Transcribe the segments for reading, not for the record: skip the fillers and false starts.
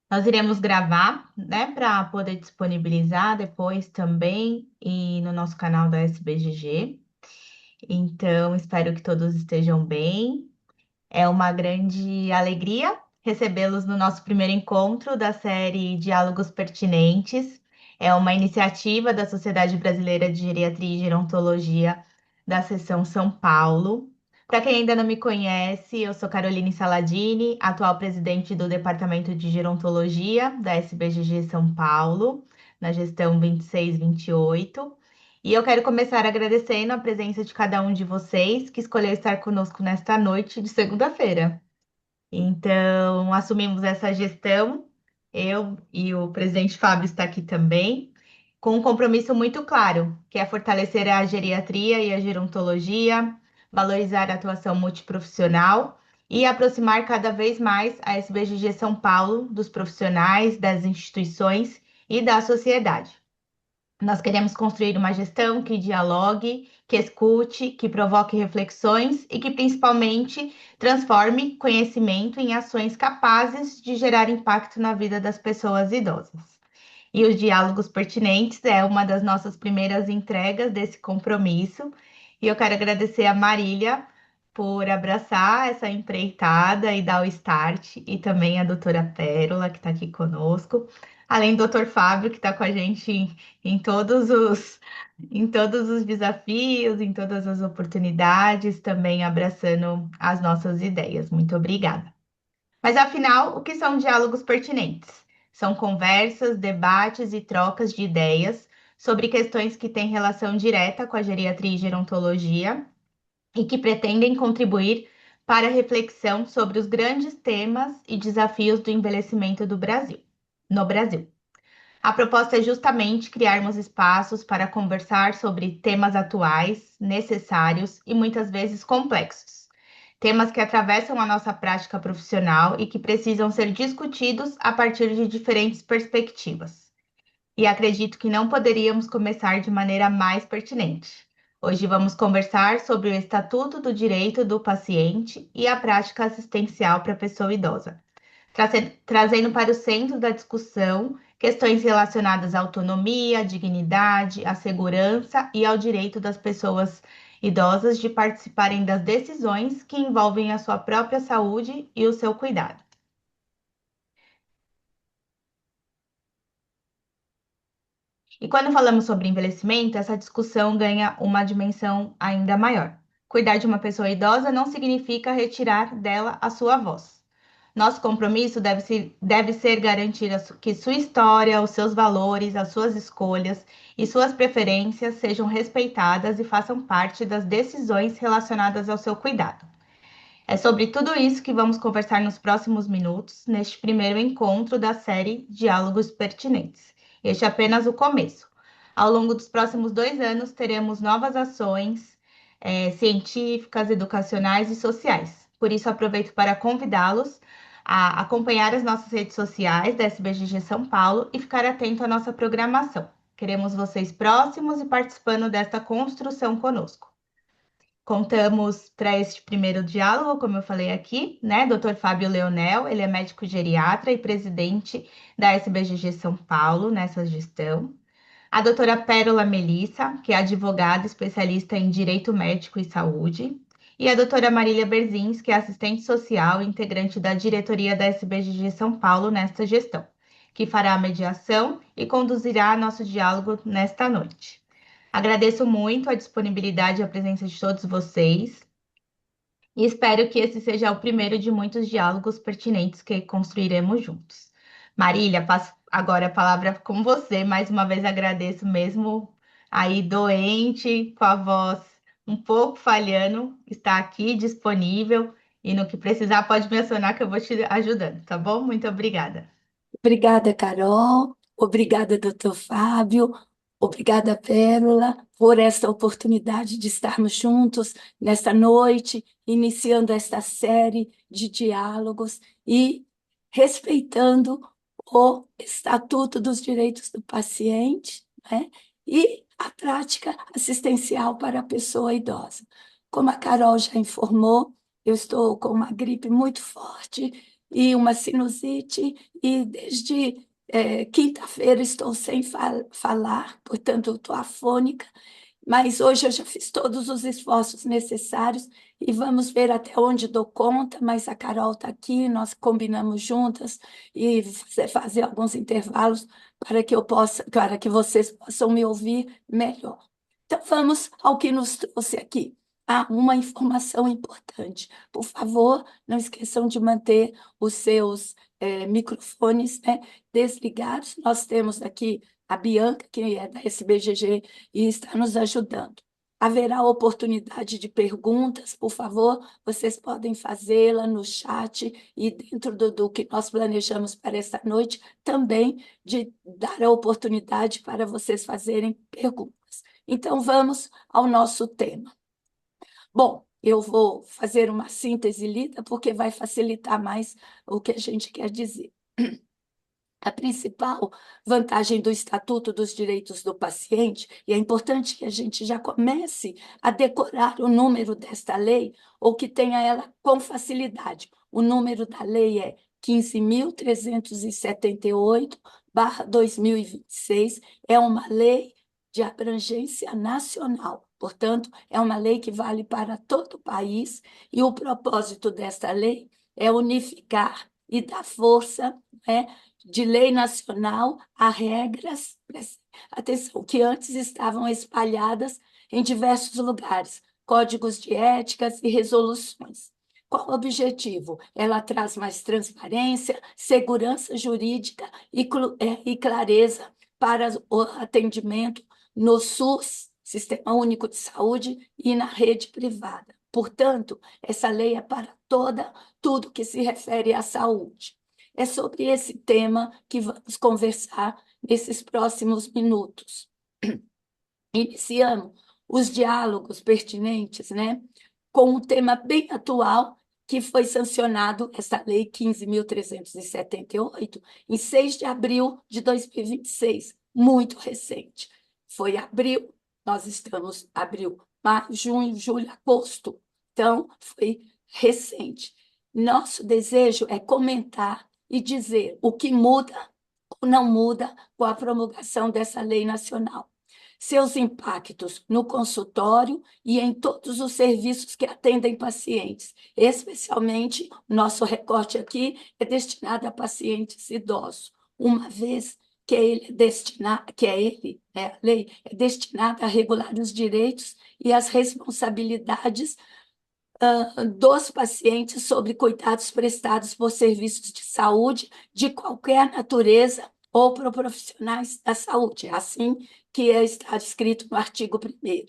Nós iremos gravar, né, para poder disponibilizar depois também e no nosso canal da SBGG. Então, espero que todos estejam bem. É uma grande alegria recebê-los no nosso primeiro encontro da série Diálogos Pertinentes. É uma iniciativa da Sociedade Brasileira de Geriatria e Gerontologia da Seção São Paulo. Para quem ainda não me conhece, eu sou Caroline Saladini, atual presidente do Departamento de Gerontologia da SBGG São Paulo, na gestão 26-28. E eu quero começar agradecendo a presença de cada um de vocês que escolheu estar conosco nesta noite de segunda-feira. Então, assumimos essa gestão, eu e o presidente Fábio está aqui também, com um compromisso muito claro, que é fortalecer a geriatria e a gerontologia, valorizar a atuação multiprofissional e aproximar cada vez mais a SBGG São Paulo dos profissionais, das instituições e da sociedade. Nós queremos construir uma gestão que dialogue, que escute, que provoque reflexões e que principalmente transforme conhecimento em ações capazes de gerar impacto na vida das pessoas idosas. E os diálogos pertinentes é uma das nossas primeiras entregas desse compromisso. E eu quero agradecer a Marília por abraçar essa empreitada e dar o start, e também a doutora Pérola, que está aqui conosco, além do doutor Fábio, que está com a gente em todos os desafios, em todas as oportunidades, também abraçando as nossas ideias. Muito obrigada. Mas afinal, o que são diálogos pertinentes? São conversas, debates e trocas de ideias sobre questões que têm relação direta com a geriatria e gerontologia e que pretendem contribuir para a reflexão sobre os grandes temas e desafios do envelhecimento do Brasil, no Brasil. A proposta é justamente criarmos espaços para conversar sobre temas atuais, necessários e muitas vezes complexos. Temas que atravessam a nossa prática profissional e que precisam ser discutidos a partir de diferentes perspectivas. E acredito que não poderíamos começar de maneira mais pertinente. Hoje vamos conversar sobre o Estatuto do Direito do Paciente e a prática assistencial para a pessoa idosa, trazendo para o centro da discussão questões relacionadas à autonomia, à dignidade, à segurança e ao direito das pessoas idosas de participarem das decisões que envolvem a sua própria saúde e o seu cuidado. E quando falamos sobre envelhecimento, essa discussão ganha uma dimensão ainda maior. Cuidar de uma pessoa idosa não significa retirar dela a sua voz. Nosso compromisso deve ser garantir que sua história, os seus valores, as suas escolhas e suas preferências sejam respeitadas e façam parte das decisões relacionadas ao seu cuidado. É sobre tudo isso que vamos conversar nos próximos minutos, neste primeiro encontro da série Diálogos Pertinentes. Este é apenas o começo. Ao longo dos próximos 2 anos, teremos novas ações científicas, educacionais e sociais. Por isso, aproveito para convidá-los a acompanhar as nossas redes sociais da SBGG São Paulo e ficar atento à nossa programação. Queremos vocês próximos e participando desta construção conosco. Contamos para este primeiro diálogo, como eu falei aqui, né, Dr. Fábio Leonel, ele é médico geriatra e presidente da SBGG São Paulo nessa gestão. A doutora Pérola Melissa, que é advogada especialista em Direito Médico e Saúde. E a doutora Marília Berzins, que é assistente social e integrante da diretoria da SBGG São Paulo nesta gestão, que fará a mediação e conduzirá nosso diálogo nesta noite. Agradeço muito a disponibilidade e a presença de todos vocês e espero que esse seja o primeiro de muitos diálogos pertinentes que construiremos juntos. Marília, passo agora a palavra com você. Mais uma vez agradeço mesmo aí doente, com a voz um pouco falhando, está aqui disponível e no que precisar pode me acionar que eu vou te ajudando, tá bom? Muito obrigada. Obrigada, Carol. Obrigada, doutor Fábio. Obrigada, Pérola, por esta oportunidade de estarmos juntos nesta noite, iniciando esta série de diálogos e respeitando o Estatuto dos Direitos do Paciente, né? E a prática assistencial para a pessoa idosa. Como a Carol já informou, eu estou com uma gripe muito forte e uma sinusite, e desde quinta-feira estou sem falar, portanto, estou afônica, mas hoje eu já fiz todos os esforços necessários e vamos ver até onde dou conta, mas a Carol está aqui, nós combinamos juntas e fazer alguns intervalos para que eu possa, para que vocês possam me ouvir melhor. Então vamos ao que nos trouxe aqui. Ah, uma informação importante. Por favor, não esqueçam de manter os seus microfones, né, desligados. Nós temos aqui a Bianca, que é da SBGG e está nos ajudando. Haverá oportunidade de perguntas, por favor, vocês podem fazê-la no chat e dentro do que nós planejamos para esta noite, também de dar a oportunidade para vocês fazerem perguntas. Então, vamos ao nosso tema. Bom, eu vou fazer uma síntese lida, porque vai facilitar mais o que a gente quer dizer. A principal vantagem do Estatuto dos Direitos do Paciente, e é importante que a gente já comece a decorar o número desta lei, ou que tenha ela com facilidade. O número da lei é 15.378/2026, é uma lei de abrangência nacional, portanto, é uma lei que vale para todo o país, e o propósito desta lei é unificar e dar força, né, de lei nacional a regras, atenção, que antes estavam espalhadas em diversos lugares, códigos de éticas e resoluções. Qual o objetivo? Ela traz mais transparência, segurança jurídica e clareza para o atendimento no SUS, Sistema Único de Saúde, e na rede privada. Portanto, essa lei é para tudo que se refere à saúde. É sobre esse tema que vamos conversar nesses próximos minutos. Iniciamos os diálogos pertinentes, né, com um tema bem atual, que foi sancionado, essa Lei 15.378, em 6 de abril de 2026, muito recente. Foi abril, nós estamos abril, maio, junho, julho, agosto, então foi recente. Nosso desejo é comentar e dizer o que muda ou não muda com a promulgação dessa lei nacional. Seus impactos no consultório e em todos os serviços que atendem pacientes, especialmente nosso recorte aqui é destinado a pacientes idosos, uma vez que a lei é destinada a regular os direitos e as responsabilidades dos pacientes sobre cuidados prestados por serviços de saúde de qualquer natureza ou por profissionais da saúde, é assim que está escrito no artigo 1º.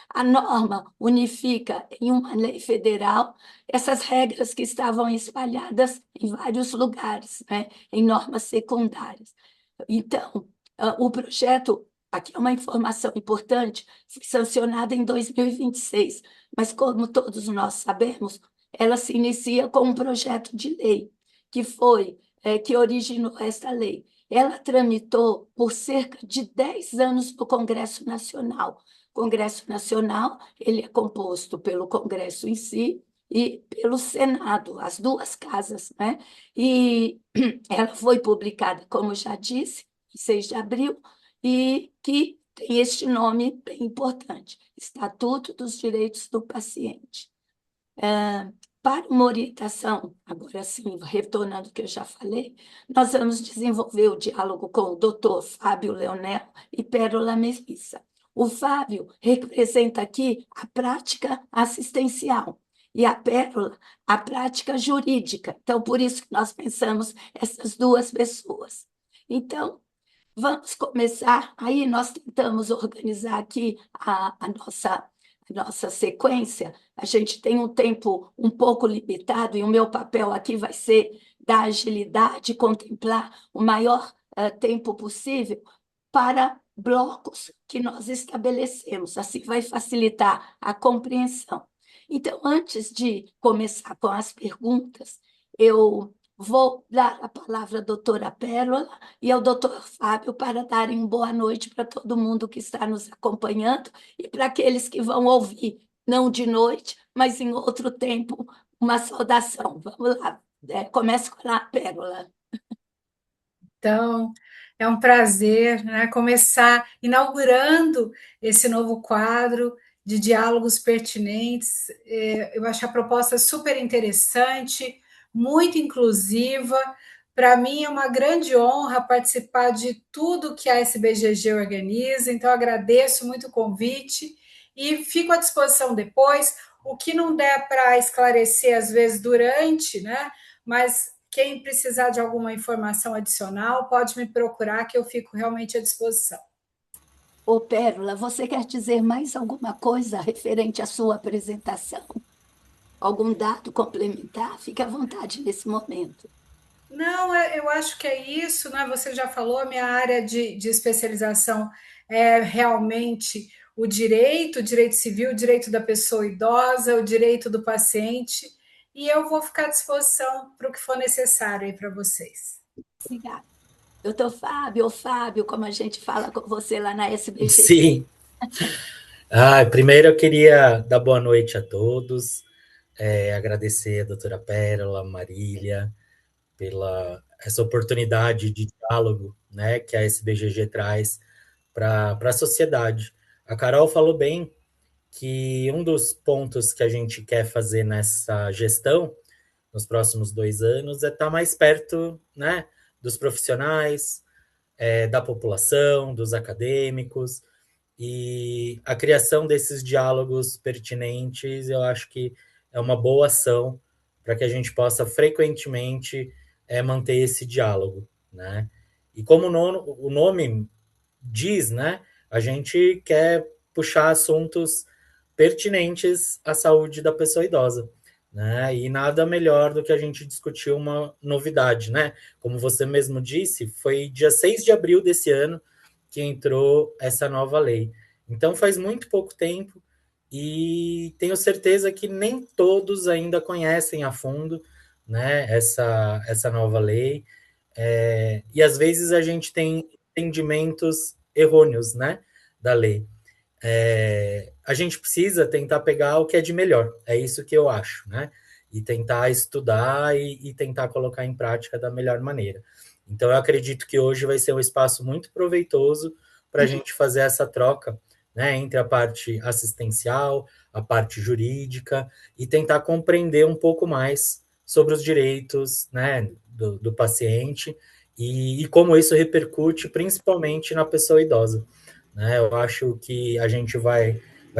A norma unifica em uma lei federal essas regras que estavam espalhadas em vários lugares, né, em normas secundárias. Então, o projeto, aqui é uma informação importante, foi sancionado em 2026, mas como todos nós sabemos, ela se inicia com um projeto de lei, que originou esta lei. Ela tramitou por cerca de 10 anos no Congresso Nacional. O Congresso Nacional, ele é composto pelo Congresso em si e pelo Senado, as duas casas, né? E ela foi publicada, como já disse, em 6 de abril, e que tem este nome bem importante, Estatuto dos Direitos do Paciente. Para uma orientação, agora sim, retornando ao que eu já falei, nós vamos desenvolver o diálogo com o doutor Fábio Leonel e Pérola Melissa. O Fábio representa aqui a prática assistencial e a Pérola, a prática jurídica. Então, por isso que nós pensamos essas duas pessoas. Então, vamos começar. Aí nós tentamos organizar aqui a nossa sequência. A gente tem um tempo um pouco limitado, e o meu papel aqui vai ser dar agilidade, contemplar o maior tempo possível para blocos que nós estabelecemos. Assim vai facilitar a compreensão. Então, antes de começar com as perguntas, eu vou dar a palavra à doutora Pérola e ao doutor Fábio para darem uma boa noite para todo mundo que está nos acompanhando e para aqueles que vão ouvir, não de noite, mas em outro tempo, uma saudação. Vamos lá. Comece com a Pérola. Então, é um prazer, né, começar inaugurando esse novo quadro de diálogos pertinentes. Eu acho a proposta super interessante, muito inclusiva. Para mim é uma grande honra participar de tudo que a SBGG organiza, então agradeço muito o convite e fico à disposição depois. O que não der para esclarecer, às vezes, durante, né? Mas quem precisar de alguma informação adicional, pode me procurar, que eu fico realmente à disposição. Ô, Pérola, você quer dizer mais alguma coisa referente à sua apresentação? Algum dado complementar? Fique à vontade nesse momento. Não, eu acho que é isso, né? Você já falou, a minha área de especialização é realmente o direito civil, o direito da pessoa idosa, o direito do paciente, e eu vou ficar à disposição para o que for necessário aí para vocês. Obrigada. Doutor Fábio, ou Fábio, como a gente fala com você lá na SBGG. Sim. Primeiro eu queria dar boa noite a todos, agradecer a doutora Pérola, Marília, pela essa oportunidade de diálogo, né, que a SBGG traz para a sociedade. A Carol falou bem que um dos pontos que a gente quer fazer nessa gestão, nos próximos 2 anos, é estar mais perto, né, dos profissionais, da população, dos acadêmicos, e a criação desses diálogos pertinentes, eu acho que é uma boa ação para que a gente possa frequentemente manter esse diálogo, né? E como o nome diz, né? A gente quer puxar assuntos pertinentes à saúde da pessoa idosa, né? E nada melhor do que a gente discutir uma novidade, né? Como você mesmo disse, foi dia 6 de abril desse ano que entrou essa nova lei. Então faz muito pouco tempo e tenho certeza que nem todos ainda conhecem a fundo, né, essa nova lei. E às vezes a gente tem entendimentos errôneos, né, da lei. A gente precisa tentar pegar o que é de melhor, é isso que eu acho, né? E tentar estudar e tentar colocar em prática da melhor maneira. Então, eu acredito que hoje vai ser um espaço muito proveitoso para a gente fazer essa troca, né, entre a parte assistencial, a parte jurídica, e tentar compreender um pouco mais sobre os direitos, né, do paciente e como isso repercute principalmente na pessoa idosa, né? Eu acho que a gente vai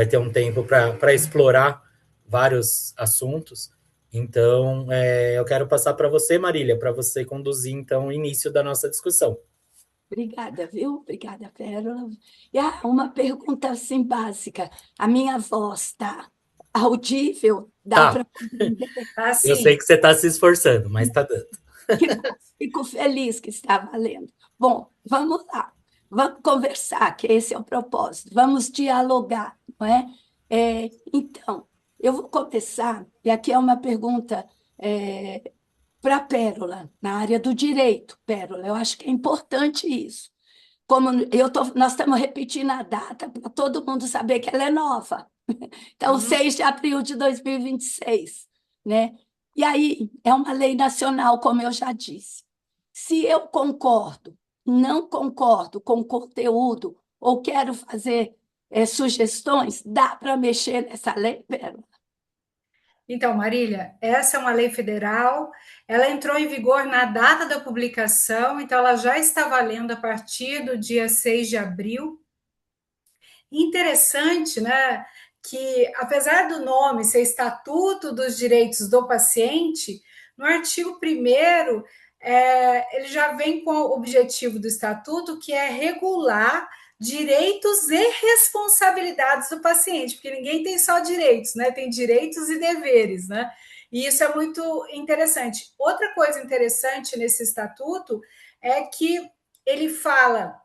ter um tempo para explorar vários assuntos. Então, eu quero passar para você, Marília, para você conduzir, então, o início da nossa discussão. Obrigada, viu? Obrigada, Pérola. E uma pergunta assim básica. A minha voz está audível? Dá Tá, para compreender? eu sei Assim, que você está se esforçando, mas está dando. Que bom, fico feliz que está valendo. Bom, vamos lá. Vamos conversar, que esse é o propósito. Vamos dialogar, não é? Então, eu vou começar, e aqui é uma pergunta para a Pérola, na área do direito, Pérola. Eu acho que é importante isso. Como nós estamos repetindo a data para todo mundo saber que ela é nova. Então, 6 de abril de 2026, né? E aí, é uma lei nacional, como eu já disse. Se eu concordo, não concordo com o conteúdo, ou quero fazer sugestões, dá para mexer nessa lei, Pérola? então, Marília, essa é uma lei federal, ela entrou em vigor na data da publicação, então ela já está valendo a partir do dia 6 de abril. Interessante, né, que apesar do nome ser Estatuto dos Direitos do Paciente, no artigo 1º, ele já vem com o objetivo do Estatuto, que é regular direitos e responsabilidades do paciente, porque ninguém tem só direitos, né? Tem direitos e deveres, né? E isso é muito interessante. Outra coisa interessante nesse estatuto é que ele fala,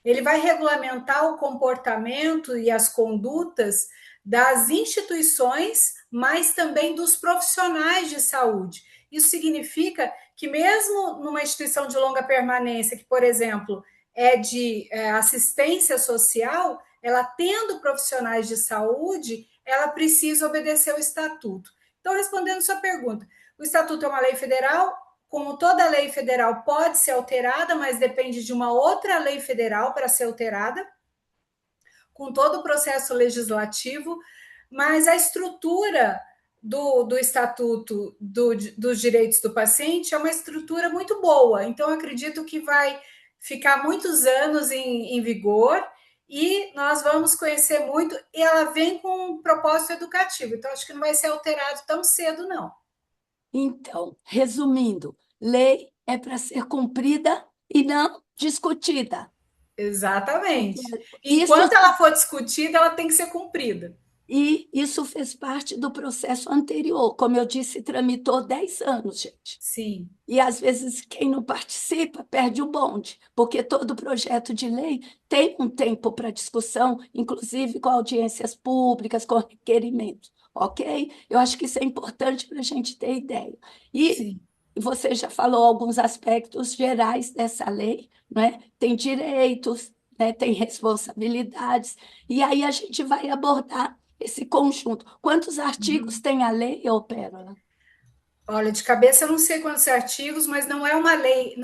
ele vai regulamentar o comportamento e as condutas das instituições, mas também dos profissionais de saúde. Isso significa que, mesmo numa instituição de longa permanência, que, por exemplo, é de assistência social, ela tendo profissionais de saúde, ela precisa obedecer o estatuto. Então, respondendo sua pergunta, O estatuto é uma lei federal, como toda lei federal pode ser alterada, mas depende de uma outra lei federal para ser alterada, com todo o processo legislativo, mas a estrutura do Estatuto dos Direitos do Paciente é uma estrutura muito boa. Então, acredito que vai ficar muitos anos em vigor e nós vamos conhecer muito. E ela vem com um propósito educativo, então acho que não vai ser alterado tão cedo, não. Então, resumindo, lei é para ser cumprida e não discutida. Exatamente. Isso, Enquanto ela for discutida, ela tem que ser cumprida. e isso fez parte do processo anterior. Como eu disse, tramitou 10 anos, gente. Sim. E, às vezes, quem não participa perde o bonde, porque todo projeto de lei tem um tempo para discussão, inclusive com audiências públicas, com requerimentos, ok? Eu acho que isso é importante para a gente ter ideia. E Sim. você já falou alguns aspectos gerais dessa lei, não é? Tem direitos, né? Tem responsabilidades, e aí a gente vai abordar esse conjunto. Quantos artigos tem a lei, ô Pérola? Olha, de cabeça eu não sei quantos artigos, mas não é uma lei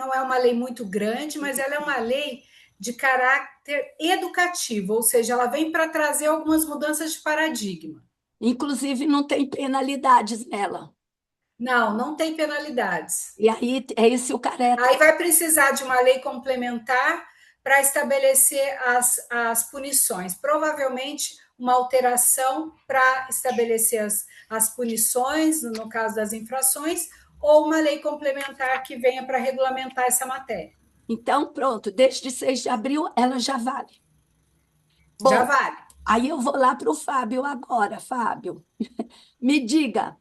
muito grande, mas ela é uma lei de caráter educativo, ou seja, ela vem para trazer algumas mudanças de paradigma. Inclusive, não tem penalidades nela. Não, não tem penalidades. E aí é esse o caráter. Aí vai precisar de uma lei complementar para estabelecer as punições. Provavelmente uma alteração para estabelecer as punições, no caso das infrações, ou uma lei complementar que venha para regulamentar essa matéria. Então, pronto, desde 6 de abril ela já vale. Já Bom, vale. aí eu vou lá para o Fábio agora. Fábio, me diga,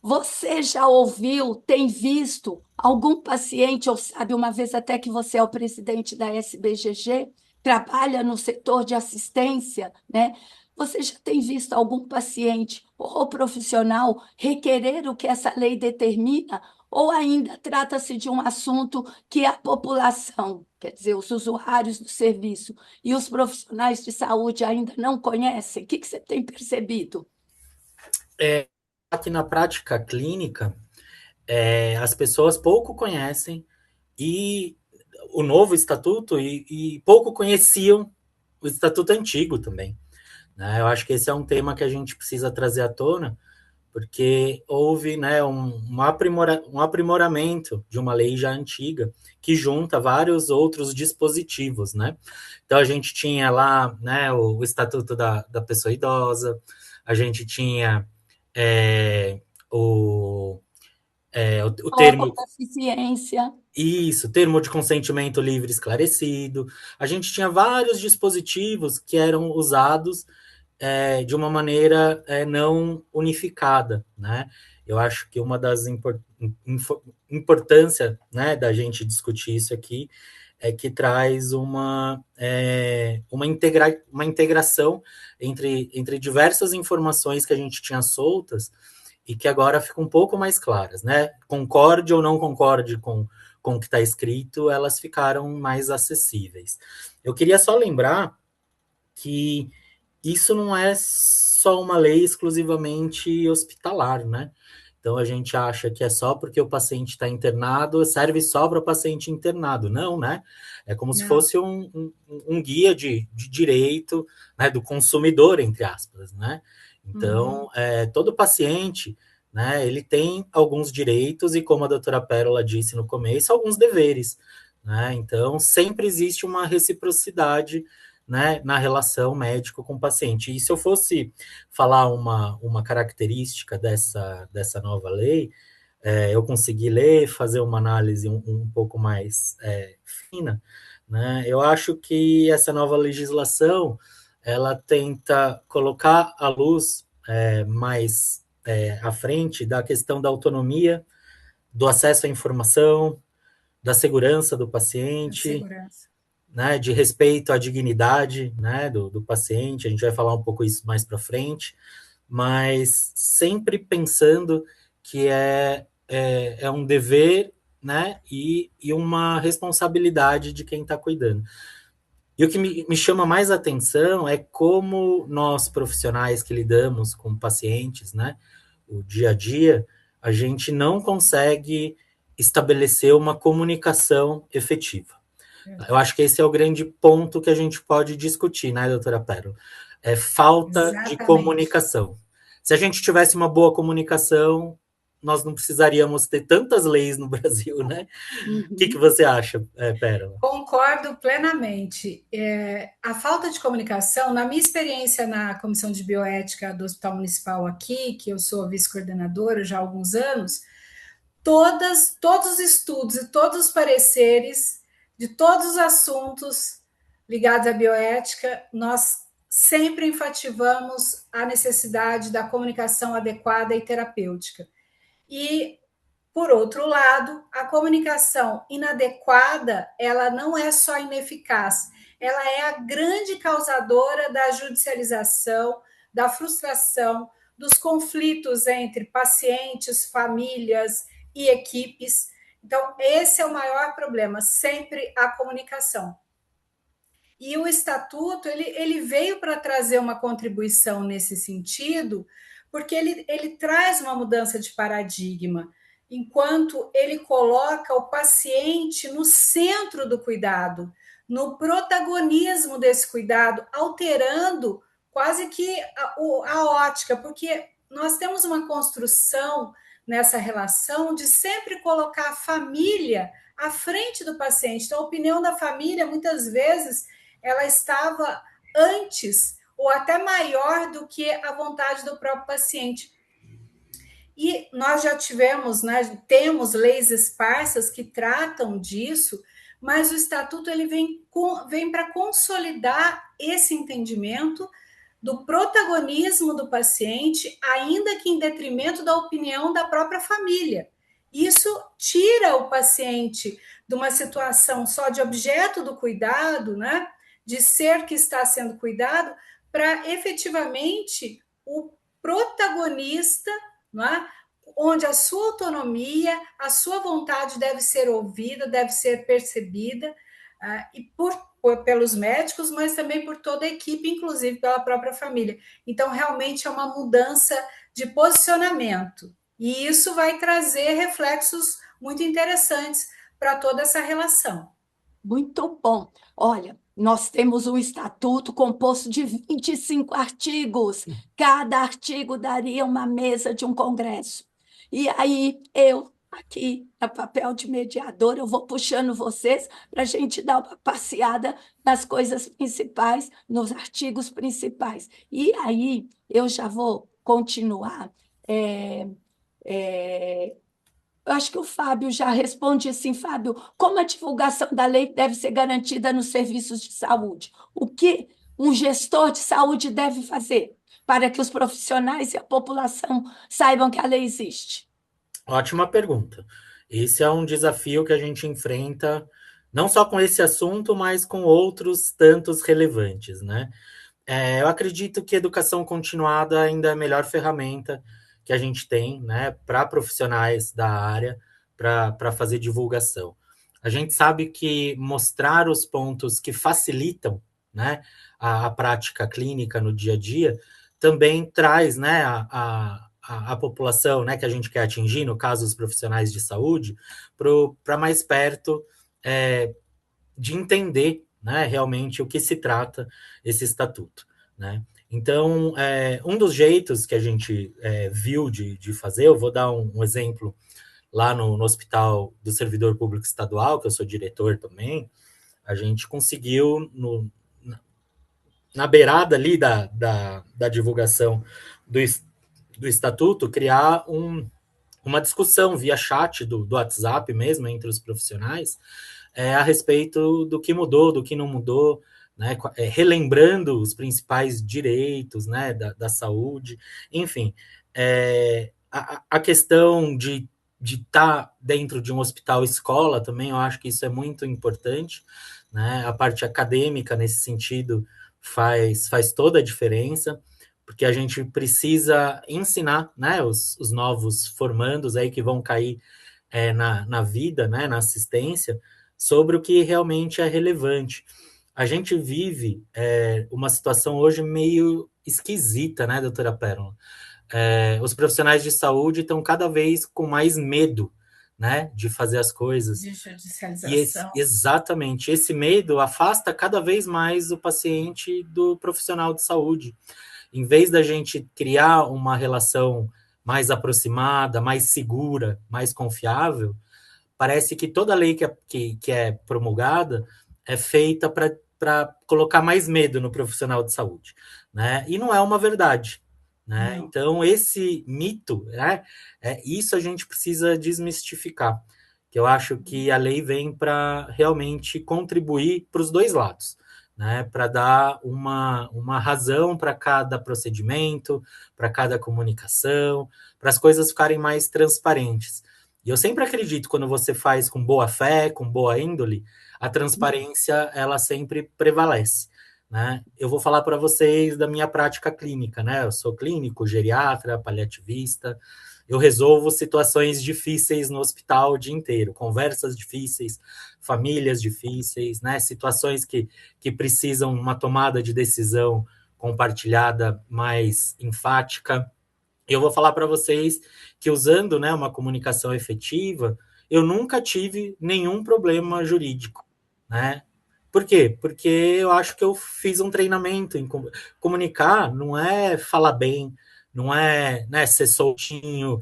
você já ouviu, tem visto algum paciente, ou sabe, uma vez até que você é o presidente da SBGG, trabalha no setor de assistência, né? Você já tem visto algum paciente ou profissional requerer o que essa lei determina, ou ainda trata-se de um assunto que a população, quer dizer, os usuários do serviço e os profissionais de saúde ainda não conhecem? O que você tem percebido? Aqui na prática clínica, as pessoas pouco conhecem e o novo estatuto e pouco conheciam o estatuto antigo também, né? Eu acho que esse é um tema que a gente precisa trazer à tona, porque houve, né, um aprimoramento de uma lei já antiga que junta vários outros dispositivos, né? Então a gente tinha lá, né, o Estatuto da Pessoa Idosa, a gente tinha é, o, o termo. Deficiência. Isso, termo de consentimento livre e esclarecido. A gente tinha vários dispositivos que eram usados de uma maneira não unificada, né? Eu acho que uma das importância, né, da gente discutir isso aqui é que traz uma integração entre diversas informações que a gente tinha soltas e que agora ficam um pouco mais claras, né? Concorde ou não concorde com o que está escrito, elas ficaram mais acessíveis. Eu queria só lembrar que isso não é só uma lei exclusivamente hospitalar, né? Então a gente acha que é só porque o paciente está internado, serve só para o paciente internado. Não, né? É como se fosse um guia de direito, né, do consumidor, entre aspas, né? Então, todo paciente, né, ele tem alguns direitos e, como a doutora Pérola disse no começo, alguns deveres, né? Então, sempre existe uma reciprocidade, né, na relação médico com o paciente. E se eu fosse falar uma característica dessa nova lei, eu consegui ler, fazer uma análise um pouco mais fina, né? Eu acho que essa nova legislação ela tenta colocar a luz mais à frente da questão da autonomia, do acesso à informação, da segurança do paciente, Segurança. né, de respeito à dignidade, né, do paciente. A gente vai falar um pouco isso mais para frente, mas sempre pensando que é um dever, né, e uma responsabilidade de quem está cuidando. E o que me chama mais atenção é como nós, profissionais que lidamos com pacientes, né, o dia a dia, a gente não consegue estabelecer uma comunicação efetiva. Eu acho que esse é o grande ponto que a gente pode discutir, né, doutora Pérola? É falta de comunicação. Se a gente tivesse uma boa comunicação, nós não precisaríamos ter tantas leis no Brasil, né? O que você acha, Pérola? Concordo plenamente. A falta de comunicação, na minha experiência na Comissão de Bioética do Hospital Municipal aqui, que eu sou vice-coordenadora já há alguns anos, todos os estudos e todos os pareceres de todos os assuntos ligados à bioética, nós sempre enfativamos a necessidade da comunicação adequada e terapêutica. E, por outro lado, a comunicação inadequada, ela não é só ineficaz, ela é a grande causadora da judicialização, da frustração, dos conflitos entre pacientes, famílias e equipes. Então, esse é o maior problema, sempre a comunicação. E o Estatuto, ele veio para trazer uma contribuição nesse sentido, porque ele traz uma mudança de paradigma, enquanto ele coloca o paciente no centro do cuidado, no protagonismo desse cuidado, alterando quase que a ótica, porque nós temos uma construção nessa relação de sempre colocar a família à frente do paciente. Então, a opinião da família, muitas vezes, ela estava antes ou até maior do que a vontade do próprio paciente. E nós já tivemos, né, temos leis esparsas que tratam disso, mas o Estatuto ele vem para consolidar esse entendimento do protagonismo do paciente, ainda que em detrimento da opinião da própria família. Isso tira o paciente de uma situação só de objeto do cuidado, né, de ser que está sendo cuidado, para efetivamente o protagonista, não é? Onde a sua autonomia, a sua vontade deve ser ouvida, deve ser percebida, e pelos médicos, mas também por toda a equipe, inclusive pela própria família. Então, realmente é uma mudança de posicionamento. E isso vai trazer reflexos muito interessantes para toda essa relação. Muito bom. Olha, nós temos um estatuto composto de 25 artigos. Cada artigo daria uma mesa de um congresso. E aí, eu, aqui, no papel de mediadora, eu vou puxando vocês para a gente dar uma passeada nas coisas principais, nos artigos principais. E aí, eu já vou continuar. Eu acho que o Fábio já responde assim, Fábio, como a divulgação da lei deve ser garantida nos serviços de saúde? O que um gestor de saúde deve fazer para que os profissionais e a população saibam que a lei existe? Ótima pergunta. Esse é um desafio que a gente enfrenta, não só com esse assunto, mas com outros tantos relevantes, né? Eu acredito que educação continuada ainda é a melhor ferramenta que a gente tem, né, para profissionais da área, para fazer divulgação. A gente sabe que mostrar os pontos que facilitam, né, a prática clínica no dia a dia também traz, né, a população, né, que a gente quer atingir, no caso os profissionais de saúde, para mais perto de entender, né, realmente o que se trata esse estatuto, né? Então, um dos jeitos que a gente viu de fazer, eu vou dar um exemplo lá no Hospital do Servidor Público Estadual, que eu sou diretor também, a gente conseguiu, na beirada ali da divulgação do Estatuto, criar uma discussão via chat do WhatsApp mesmo, entre os profissionais, a respeito do que mudou, do que não mudou, né, relembrando os principais direitos, né, da saúde, enfim, a questão de estar dentro de um hospital escola também, eu acho que isso é muito importante, né, a parte acadêmica nesse sentido faz toda a diferença, porque a gente precisa ensinar, né, os novos formandos aí que vão cair na vida, né, na assistência, sobre o que realmente é relevante. A gente vive uma situação hoje meio esquisita, né, doutora Pérola? os profissionais de saúde estão cada vez com mais medo, né, de fazer as coisas. De E judicialização. exatamente, esse medo afasta cada vez mais o paciente do profissional de saúde. Em vez da gente criar uma relação mais aproximada, mais segura, mais confiável, parece que toda lei que é promulgada é feita para colocar mais medo no profissional de saúde, né? E não é uma verdade, né? Não. Então, esse mito, né, isso a gente precisa desmistificar, que eu acho que a lei vem para realmente contribuir para os dois lados, né, para dar uma razão para cada procedimento, para cada comunicação, para as coisas ficarem mais transparentes. E eu sempre acredito, quando você faz com boa fé, com boa índole, a transparência, ela sempre prevalece, né? Eu vou falar para vocês da minha prática clínica, né? Eu sou clínico, geriatra, paliativista, eu resolvo situações difíceis no hospital o dia inteiro, conversas difíceis, famílias difíceis, né? Situações que precisam uma tomada de decisão compartilhada mais enfática. Eu vou falar para vocês que usando, né, uma comunicação efetiva, eu nunca tive nenhum problema jurídico, né? Por quê? Porque eu acho que eu fiz um treinamento em comunicar, não é falar bem, não é, né, ser soltinho,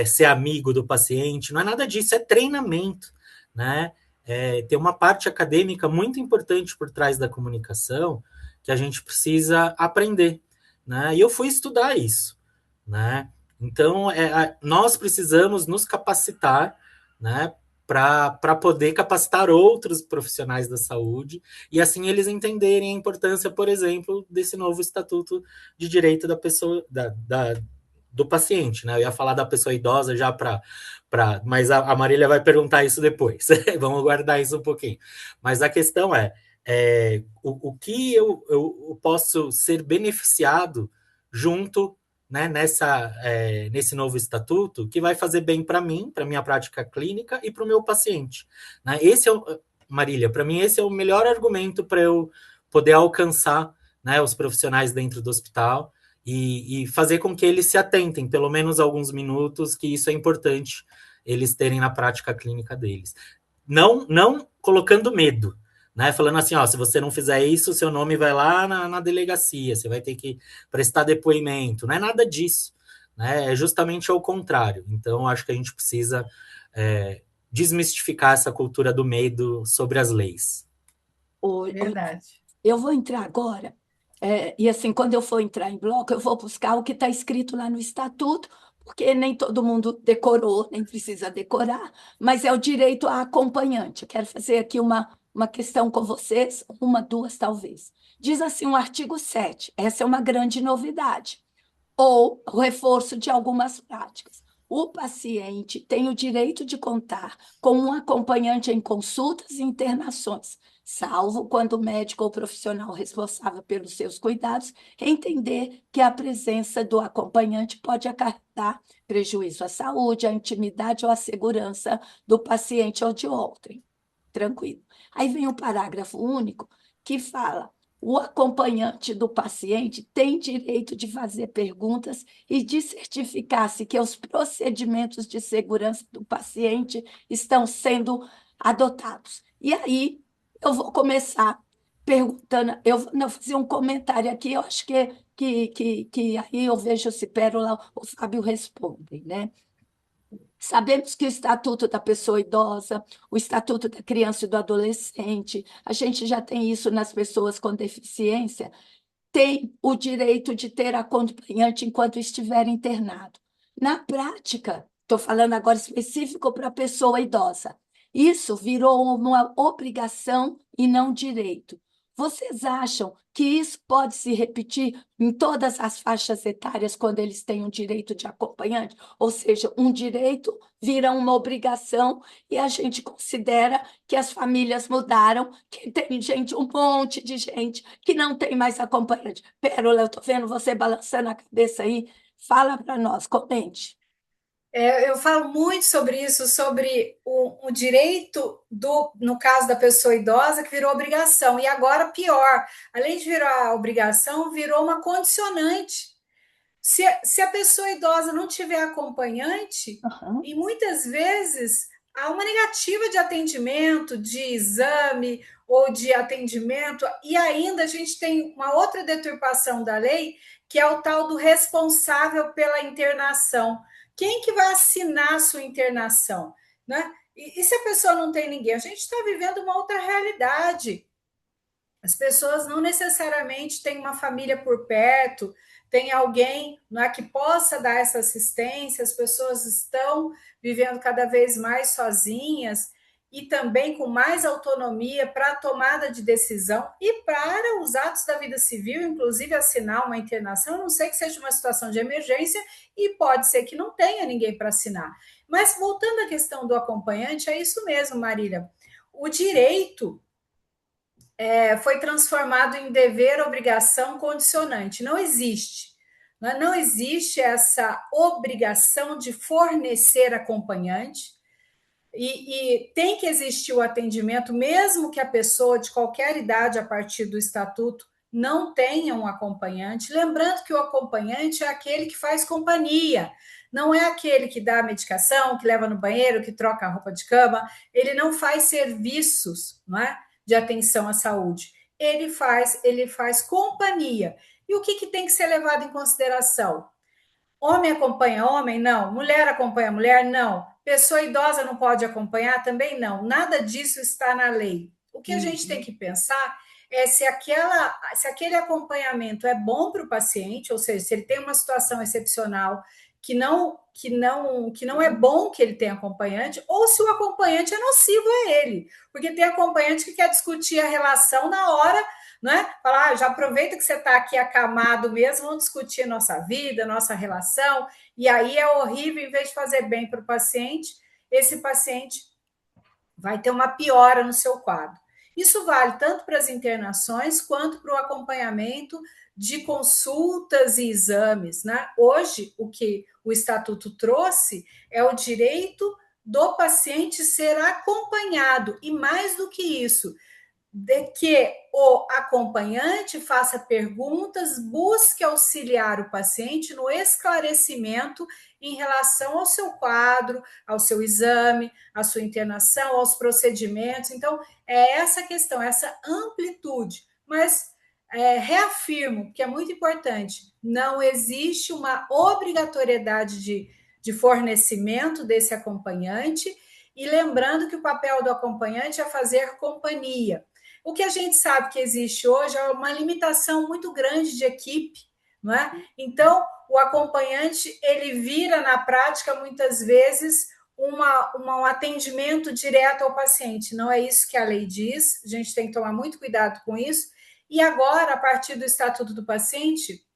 ser amigo do paciente, não é nada disso, é treinamento, né? Tem uma parte acadêmica muito importante por trás da comunicação que a gente precisa aprender, né? E eu fui estudar isso, né? Então, nós precisamos nos capacitar, né, para poder capacitar outros profissionais da saúde e assim eles entenderem a importância, por exemplo, desse novo estatuto de direito da pessoa, do paciente, né? Eu ia falar da pessoa idosa já mas a Marília vai perguntar isso depois. Vamos guardar isso um pouquinho. Mas a questão o que eu posso ser beneficiado junto, né, nesse novo estatuto, que vai fazer bem para mim, para minha prática clínica e para o meu paciente, né? Marília, para mim esse é o melhor argumento para eu poder alcançar, né, os profissionais dentro do hospital e fazer com que eles se atentem, pelo menos alguns minutos, que isso é importante eles terem na prática clínica deles. Não colocando medo, né? Falando assim, ó, se você não fizer isso, seu nome vai lá na delegacia, você vai ter que prestar depoimento. Não é nada disso, né? É justamente ao contrário. Então, acho que a gente precisa desmistificar essa cultura do medo sobre as leis. Verdade. Eu vou entrar agora, e assim, quando eu for entrar em bloco, eu vou buscar o que está escrito lá no estatuto, porque nem todo mundo decorou, nem precisa decorar, mas é o direito a acompanhante. Eu quero fazer aqui uma questão com vocês, uma, duas, talvez. Diz assim o artigo 7, essa é uma grande novidade, ou o reforço de algumas práticas. O paciente tem o direito de contar com um acompanhante em consultas e internações, salvo quando o médico ou profissional responsável pelos seus cuidados entender que a presença do acompanhante pode acarretar prejuízo à saúde, à intimidade ou à segurança do paciente ou de outrem. Tranquilo. Aí vem o parágrafo único que fala: o acompanhante do paciente tem direito de fazer perguntas e de certificar-se que os procedimentos de segurança do paciente estão sendo adotados. E aí eu vou começar perguntando, eu vou fazer um comentário aqui, eu acho que aí eu vejo se Pérola ou Fábio respondem, né? Sabemos que o Estatuto da Pessoa Idosa, o Estatuto da Criança e do Adolescente, a gente já tem isso nas pessoas com deficiência, tem o direito de ter acompanhante enquanto estiver internado. Na prática, estou falando agora específico para a pessoa idosa, isso virou uma obrigação e não direito. Vocês acham que isso pode se repetir em todas as faixas etárias quando eles têm um direito de acompanhante? Ou seja, um direito vira uma obrigação e a gente considera que as famílias mudaram, que tem gente, um monte de gente que não tem mais acompanhante. Pérola, eu estou vendo você balançando a cabeça aí. Fala para nós, comente. Eu falo muito sobre isso, sobre o direito no caso da pessoa idosa, que virou obrigação. E agora, pior, além de virar obrigação, virou uma condicionante. Se a pessoa idosa não tiver acompanhante, Aham. e muitas vezes há uma negativa de atendimento, de exame ou de atendimento, e ainda a gente tem uma outra deturpação da lei, que é o tal do responsável pela internação. Quem que vai assinar a sua internação? Né? E se a pessoa não tem ninguém? A gente está vivendo uma outra realidade. As pessoas não necessariamente têm uma família por perto, tem alguém, não é, que possa dar essa assistência, as pessoas estão vivendo cada vez mais sozinhas e também com mais autonomia para a tomada de decisão e para os atos da vida civil, inclusive assinar uma internação, a não sei que seja uma situação de emergência e pode ser que não tenha ninguém para assinar. Mas voltando à questão do acompanhante, é isso mesmo, Marília. O direito foi transformado em dever, obrigação, condicionante. Não existe. Não existe essa obrigação de fornecer acompanhante e tem que existir o atendimento, mesmo que a pessoa de qualquer idade, a partir do estatuto, não tenha um acompanhante. Lembrando que o acompanhante é aquele que faz companhia, não é aquele que dá a medicação, que leva no banheiro, que troca a roupa de cama, ele não faz serviços, não é? De atenção à saúde. Ele faz companhia. E o que tem que ser levado em consideração? Homem acompanha homem? Não. Mulher acompanha mulher? Não. Pessoa idosa não pode acompanhar? Também não. Nada disso está na lei. O que a gente tem que pensar é se aquele acompanhamento é bom para o paciente, ou seja, se ele tem uma situação excepcional que não é bom que ele tenha acompanhante, ou se o acompanhante é nocivo a ele. Porque tem acompanhante que quer discutir a relação na hora, não é? Falar, já aproveita que você está aqui acamado mesmo, vamos discutir nossa vida, nossa relação, e aí é horrível, em vez de fazer bem para o paciente, esse paciente vai ter uma piora no seu quadro. Isso vale tanto para as internações quanto para o acompanhamento de consultas e exames, né? Hoje, o que o Estatuto trouxe é o direito do paciente ser acompanhado, e mais do que isso, de que o acompanhante faça perguntas, busque auxiliar o paciente no esclarecimento em relação ao seu quadro, ao seu exame, à sua internação, aos procedimentos. Então, é essa questão, essa amplitude. Mas reafirmo que é muito importante, não existe uma obrigatoriedade de fornecimento desse acompanhante, e lembrando que o papel do acompanhante é fazer companhia. O que a gente sabe que existe hoje é uma limitação muito grande de equipe, não é? Então, o acompanhante, ele vira, na prática, muitas vezes, um atendimento direto ao paciente. Não é isso que a lei diz, a gente tem que tomar muito cuidado com isso. E agora, a partir do Estatuto do Paciente,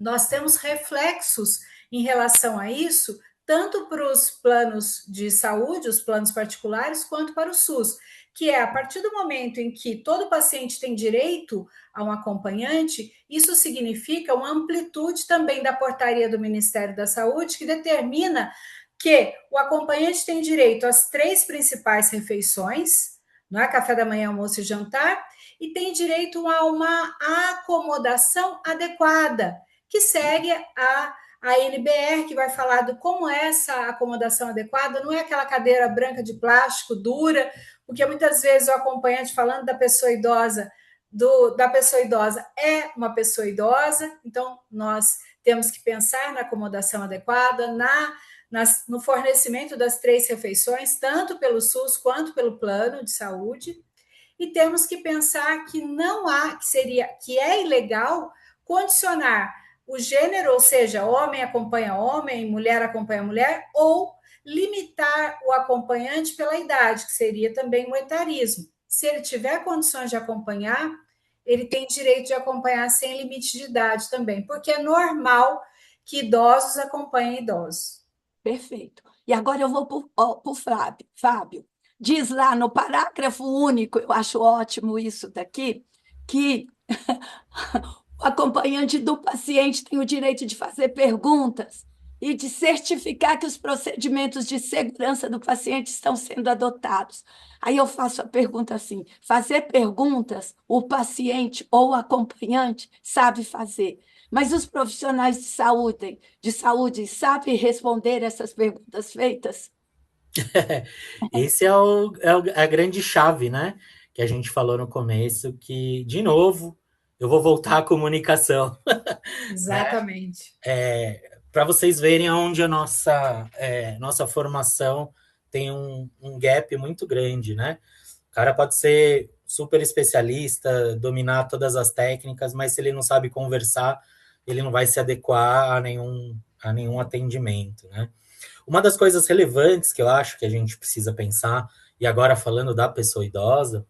nós temos reflexos em relação a isso, tanto para os planos de saúde, os planos particulares, quanto para o SUS, que é a partir do momento em que todo paciente tem direito a um acompanhante, isso significa uma amplitude também da portaria do Ministério da Saúde, que determina que o acompanhante tem direito às 3 principais refeições, não é? Café da manhã, almoço e jantar, e tem direito a uma acomodação adequada, que segue a NBR, que vai falar de como é essa acomodação adequada. Não é aquela cadeira branca de plástico dura, porque muitas vezes o acompanhante, falando da pessoa idosa, da pessoa idosa, é uma pessoa idosa, então nós temos que pensar na acomodação adequada, no fornecimento das 3 refeições, tanto pelo SUS quanto pelo plano de saúde, e temos que pensar que que é ilegal condicionar o gênero, ou seja, homem acompanha homem, mulher acompanha mulher, ou limitar o acompanhante pela idade, que seria também o etarismo. Se ele tiver condições de acompanhar, ele tem direito de acompanhar sem limite de idade também, porque é normal que idosos acompanhem idosos. Perfeito. E agora eu vou para o Fábio. Fábio, diz lá no parágrafo único, eu acho ótimo isso daqui, que o acompanhante do paciente tem o direito de fazer perguntas e de certificar que os procedimentos de segurança do paciente estão sendo adotados. Aí eu faço a pergunta assim: fazer perguntas, o paciente ou o acompanhante sabe fazer, Mas os profissionais de saúde sabem responder essas perguntas feitas? Esse é a grande chave, né? Que a gente falou no começo, que, de novo, eu vou voltar à comunicação, né? Exatamente. Para vocês verem onde a nossa formação tem um gap muito grande, né? O cara pode ser super especialista, dominar todas as técnicas, mas se ele não sabe conversar, ele não vai se adequar a nenhum atendimento, né? Uma das coisas relevantes que eu acho que a gente precisa pensar, e agora falando da pessoa idosa,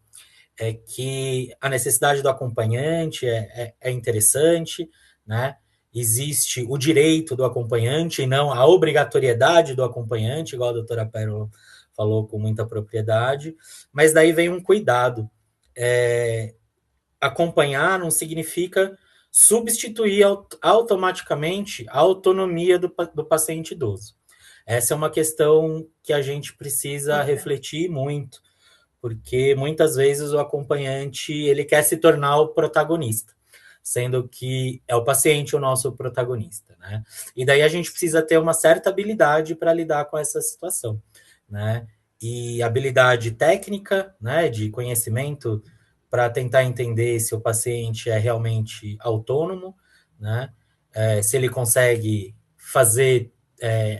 é que a necessidade do acompanhante é interessante, né? Existe o direito do acompanhante e não a obrigatoriedade do acompanhante, igual a doutora Pérola falou com muita propriedade, mas daí vem um cuidado. Acompanhar não significa substituir automaticamente a autonomia do paciente idoso. Essa é uma questão que a gente precisa refletir muito, porque muitas vezes o acompanhante ele quer se tornar o protagonista, sendo que é o paciente o nosso protagonista, né? E daí a gente precisa ter uma certa habilidade para lidar com essa situação, né? E habilidade técnica, né, de conhecimento para tentar entender se o paciente é realmente autônomo, né? Se ele consegue fazer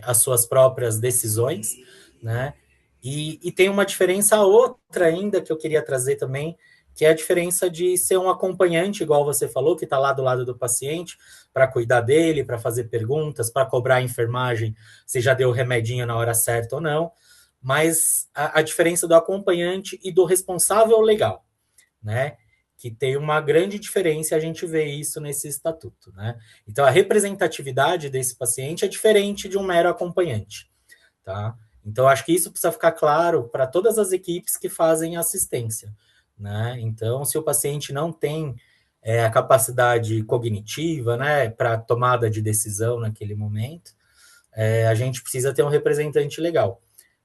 as suas próprias decisões, né? E tem uma diferença outra ainda que eu queria trazer também, que é a diferença de ser um acompanhante, igual você falou, que está lá do lado do paciente, para cuidar dele, para fazer perguntas, para cobrar a enfermagem se já deu o remedinho na hora certa ou não, mas a diferença do acompanhante e do responsável legal, né? Que tem uma grande diferença, a gente vê isso nesse estatuto, né? Então, a representatividade desse paciente é diferente de um mero acompanhante, tá? Então, acho que isso precisa ficar claro para todas as equipes que fazem assistência, né? Então, se o paciente não tem a capacidade cognitiva, né, para tomada de decisão naquele momento, a gente precisa ter um representante legal,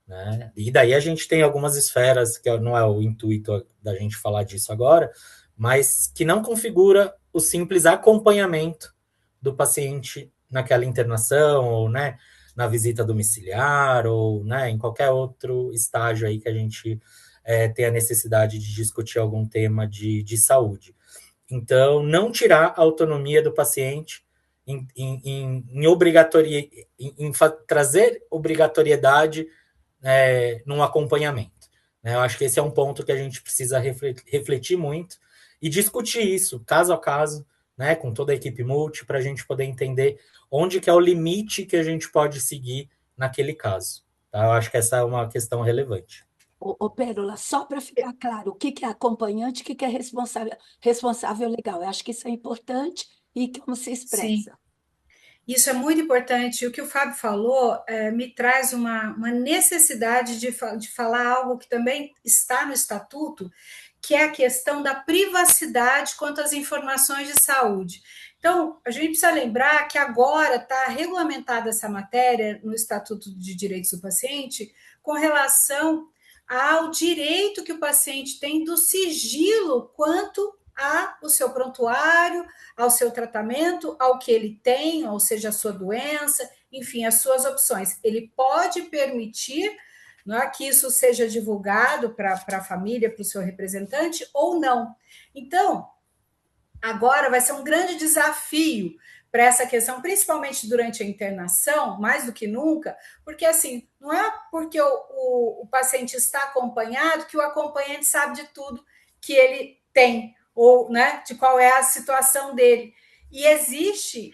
né? E daí a gente tem algumas esferas, que não é o intuito da gente falar disso agora, mas que não configura o simples acompanhamento do paciente naquela internação, ou, né, na visita domiciliar, ou, né, em qualquer outro estágio aí que a gente tem a necessidade de discutir algum tema de saúde. Então, não tirar a autonomia do paciente em trazer obrigatoriedade num acompanhamento, né? Eu acho que esse é um ponto que a gente precisa refletir muito e discutir isso, caso a caso, né, com toda a equipe multi, para a gente poder entender onde que é o limite que a gente pode seguir naquele caso. Tá? Eu acho que essa é uma questão relevante. Ô, Pérola, só para ficar claro, o que que é acompanhante, o que que é responsável legal? Eu acho que isso é importante e como se Sim. expressa. Isso é muito importante. O que o Fábio falou me traz uma necessidade de falar algo que também está no estatuto, que é a questão da privacidade quanto às informações de saúde. Então, a gente precisa lembrar que agora está regulamentada essa matéria no Estatuto de Direitos do Paciente com relação ao direito que o paciente tem do sigilo quanto ao seu prontuário, ao seu tratamento, ao que ele tem, ou seja, a sua doença, enfim, as suas opções. Ele pode permitir, não é, que isso seja divulgado para a família, para o seu representante, ou não. Então, agora vai ser um grande desafio para essa questão, principalmente durante a internação, mais do que nunca, porque assim, não é porque o paciente está acompanhado que o acompanhante sabe de tudo que ele tem, ou, né, de qual é a situação dele. E existe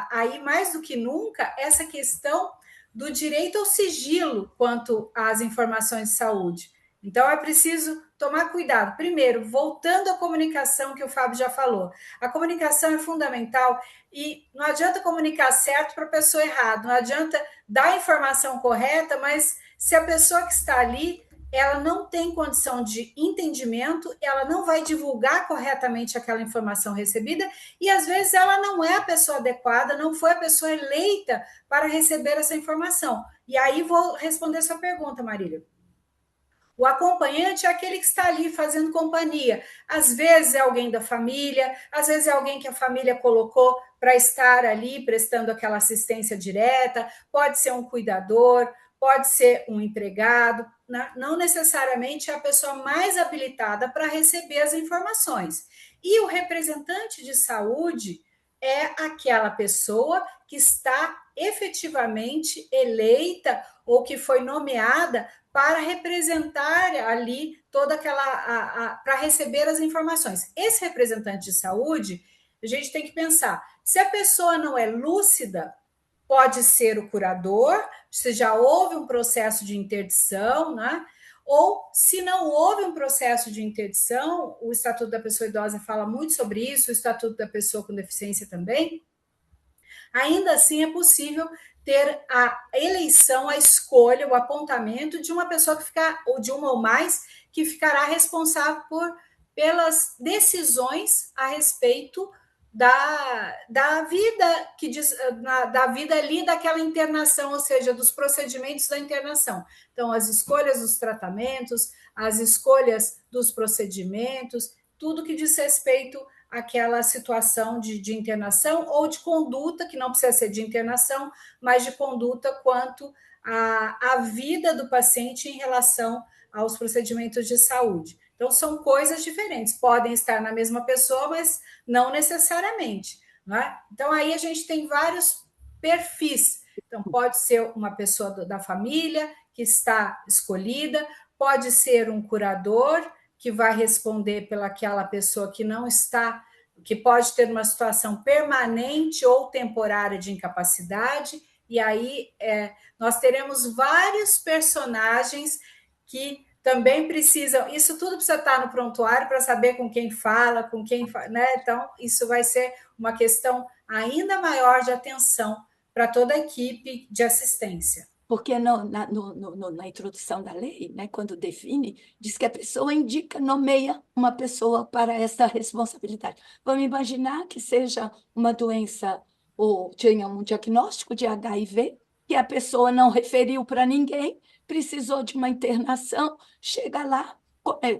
aí mais do que nunca essa questão do direito ao sigilo quanto às informações de saúde. Então é preciso tomar cuidado. Primeiro, voltando à comunicação que o Fábio já falou. A comunicação é fundamental e não adianta comunicar certo para a pessoa errada, não adianta dar a informação correta, mas se a pessoa que está ali ela não tem condição de entendimento, ela não vai divulgar corretamente aquela informação recebida e às vezes ela não é a pessoa adequada, não foi a pessoa eleita para receber essa informação. E aí vou responder sua pergunta, Marília. O acompanhante é aquele que está ali fazendo companhia. Às vezes é alguém da família, às vezes é alguém que a família colocou para estar ali prestando aquela assistência direta, pode ser um cuidador, pode ser um empregado, né? Não necessariamente é a pessoa mais habilitada para receber as informações. E o representante de saúde é aquela pessoa que está efetivamente eleita ou que foi nomeada para representar ali toda aquela, para receber as informações. Esse representante de saúde, a gente tem que pensar, se a pessoa não é lúcida, pode ser o curador, se já houve um processo de interdição, né? Ou se não houve um processo de interdição, o Estatuto da Pessoa Idosa fala muito sobre isso, o Estatuto da Pessoa com Deficiência também, ainda assim é possível ter a eleição, a escolha, o apontamento de uma pessoa que ficar, ou de uma ou mais, que ficará responsável pelas decisões a respeito da vida que diz, da vida ali daquela internação, ou seja, dos procedimentos da internação. Então, as escolhas dos tratamentos, as escolhas dos procedimentos, tudo que diz respeito àquela situação de internação ou de conduta, que não precisa ser de internação, mas de conduta quanto à vida do paciente em relação aos procedimentos de saúde. Então, são coisas diferentes, podem estar na mesma pessoa, mas não necessariamente. Não é? Então, aí a gente tem vários perfis. Então, pode ser uma pessoa da família que está escolhida, pode ser um curador que vai responder pelaquela pessoa que não está, que pode ter uma situação permanente ou temporária de incapacidade, e aí nós teremos vários personagens que também precisam, isso tudo precisa estar no prontuário para saber com quem fala, né? Então, isso vai ser uma questão ainda maior de atenção para toda a equipe de assistência. Porque na introdução da lei, né, quando define, diz que a pessoa indica, nomeia uma pessoa para essa responsabilidade. Vamos imaginar que seja uma doença ou tinha um diagnóstico de HIV, que a pessoa não referiu para ninguém, precisou de uma internação, chega lá,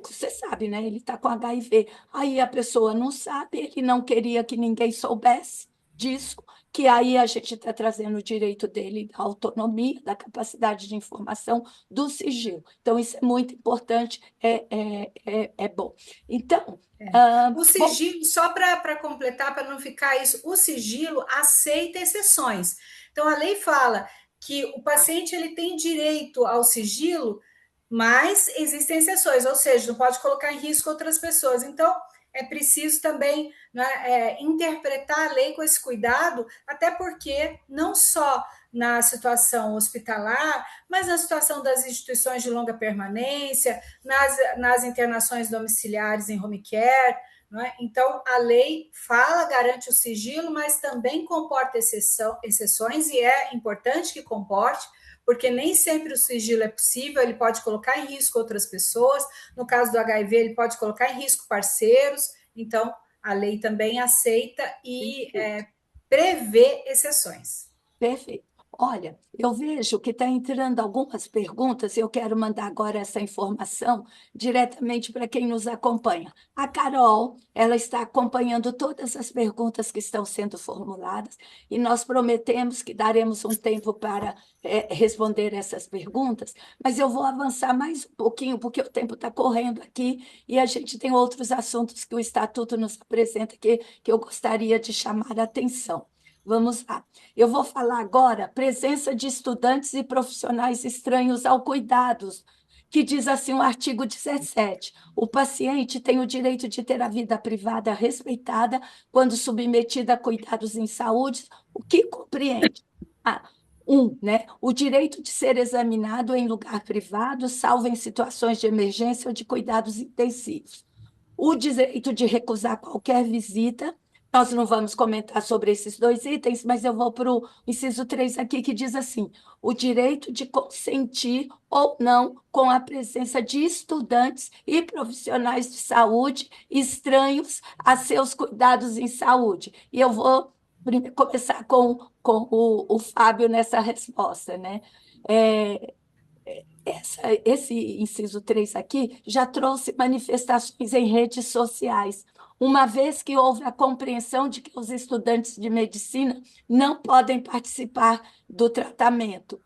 você sabe, né? Ele está com HIV. Aí a pessoa não sabe, ele não queria que ninguém soubesse disso, que aí a gente está trazendo o direito dele da autonomia, da capacidade de informação, do sigilo. Então, isso é muito importante, é bom. Então, o sigilo, só para completar, para não ficar isso, o sigilo aceita exceções. Então, a lei fala que o paciente ele tem direito ao sigilo, mas existem exceções, ou seja, não pode colocar em risco outras pessoas. Então, é preciso também, né, interpretar a lei com esse cuidado, até porque não só na situação hospitalar, mas na situação das instituições de longa permanência, nas internações domiciliares em home care, não é? Então, a lei fala, garante o sigilo, mas também comporta exceções, e é importante que comporte, porque nem sempre o sigilo é possível, ele pode colocar em risco outras pessoas, no caso do HIV, ele pode colocar em risco parceiros, então a lei também aceita e prevê exceções. Perfeito. Olha, eu vejo que está entrando algumas perguntas e eu quero mandar agora essa informação diretamente para quem nos acompanha. A Carol, ela está acompanhando todas as perguntas que estão sendo formuladas e nós prometemos que daremos um tempo para responder essas perguntas, mas eu vou avançar mais um pouquinho, porque o tempo está correndo aqui e a gente tem outros assuntos que o Estatuto nos apresenta que eu gostaria de chamar a atenção. Vamos lá. Eu vou falar agora presença de estudantes e profissionais estranhos ao cuidados, que diz assim o artigo 17. O paciente tem o direito de ter a vida privada respeitada quando submetida a cuidados em saúde, o que compreende? Né? O direito de ser examinado em lugar privado, salvo em situações de emergência ou de cuidados intensivos. O direito de recusar qualquer visita. Nós não vamos comentar sobre esses dois itens, mas eu vou para o inciso 3 aqui, que diz assim: o direito de consentir ou não com a presença de estudantes e profissionais de saúde estranhos a seus cuidados em saúde. E eu vou começar com o Fábio nessa resposta, né? Esse inciso 3 aqui já trouxe manifestações em redes sociais. uma vez que houve a compreensão de que os estudantes de medicina não podem participar do tratamento.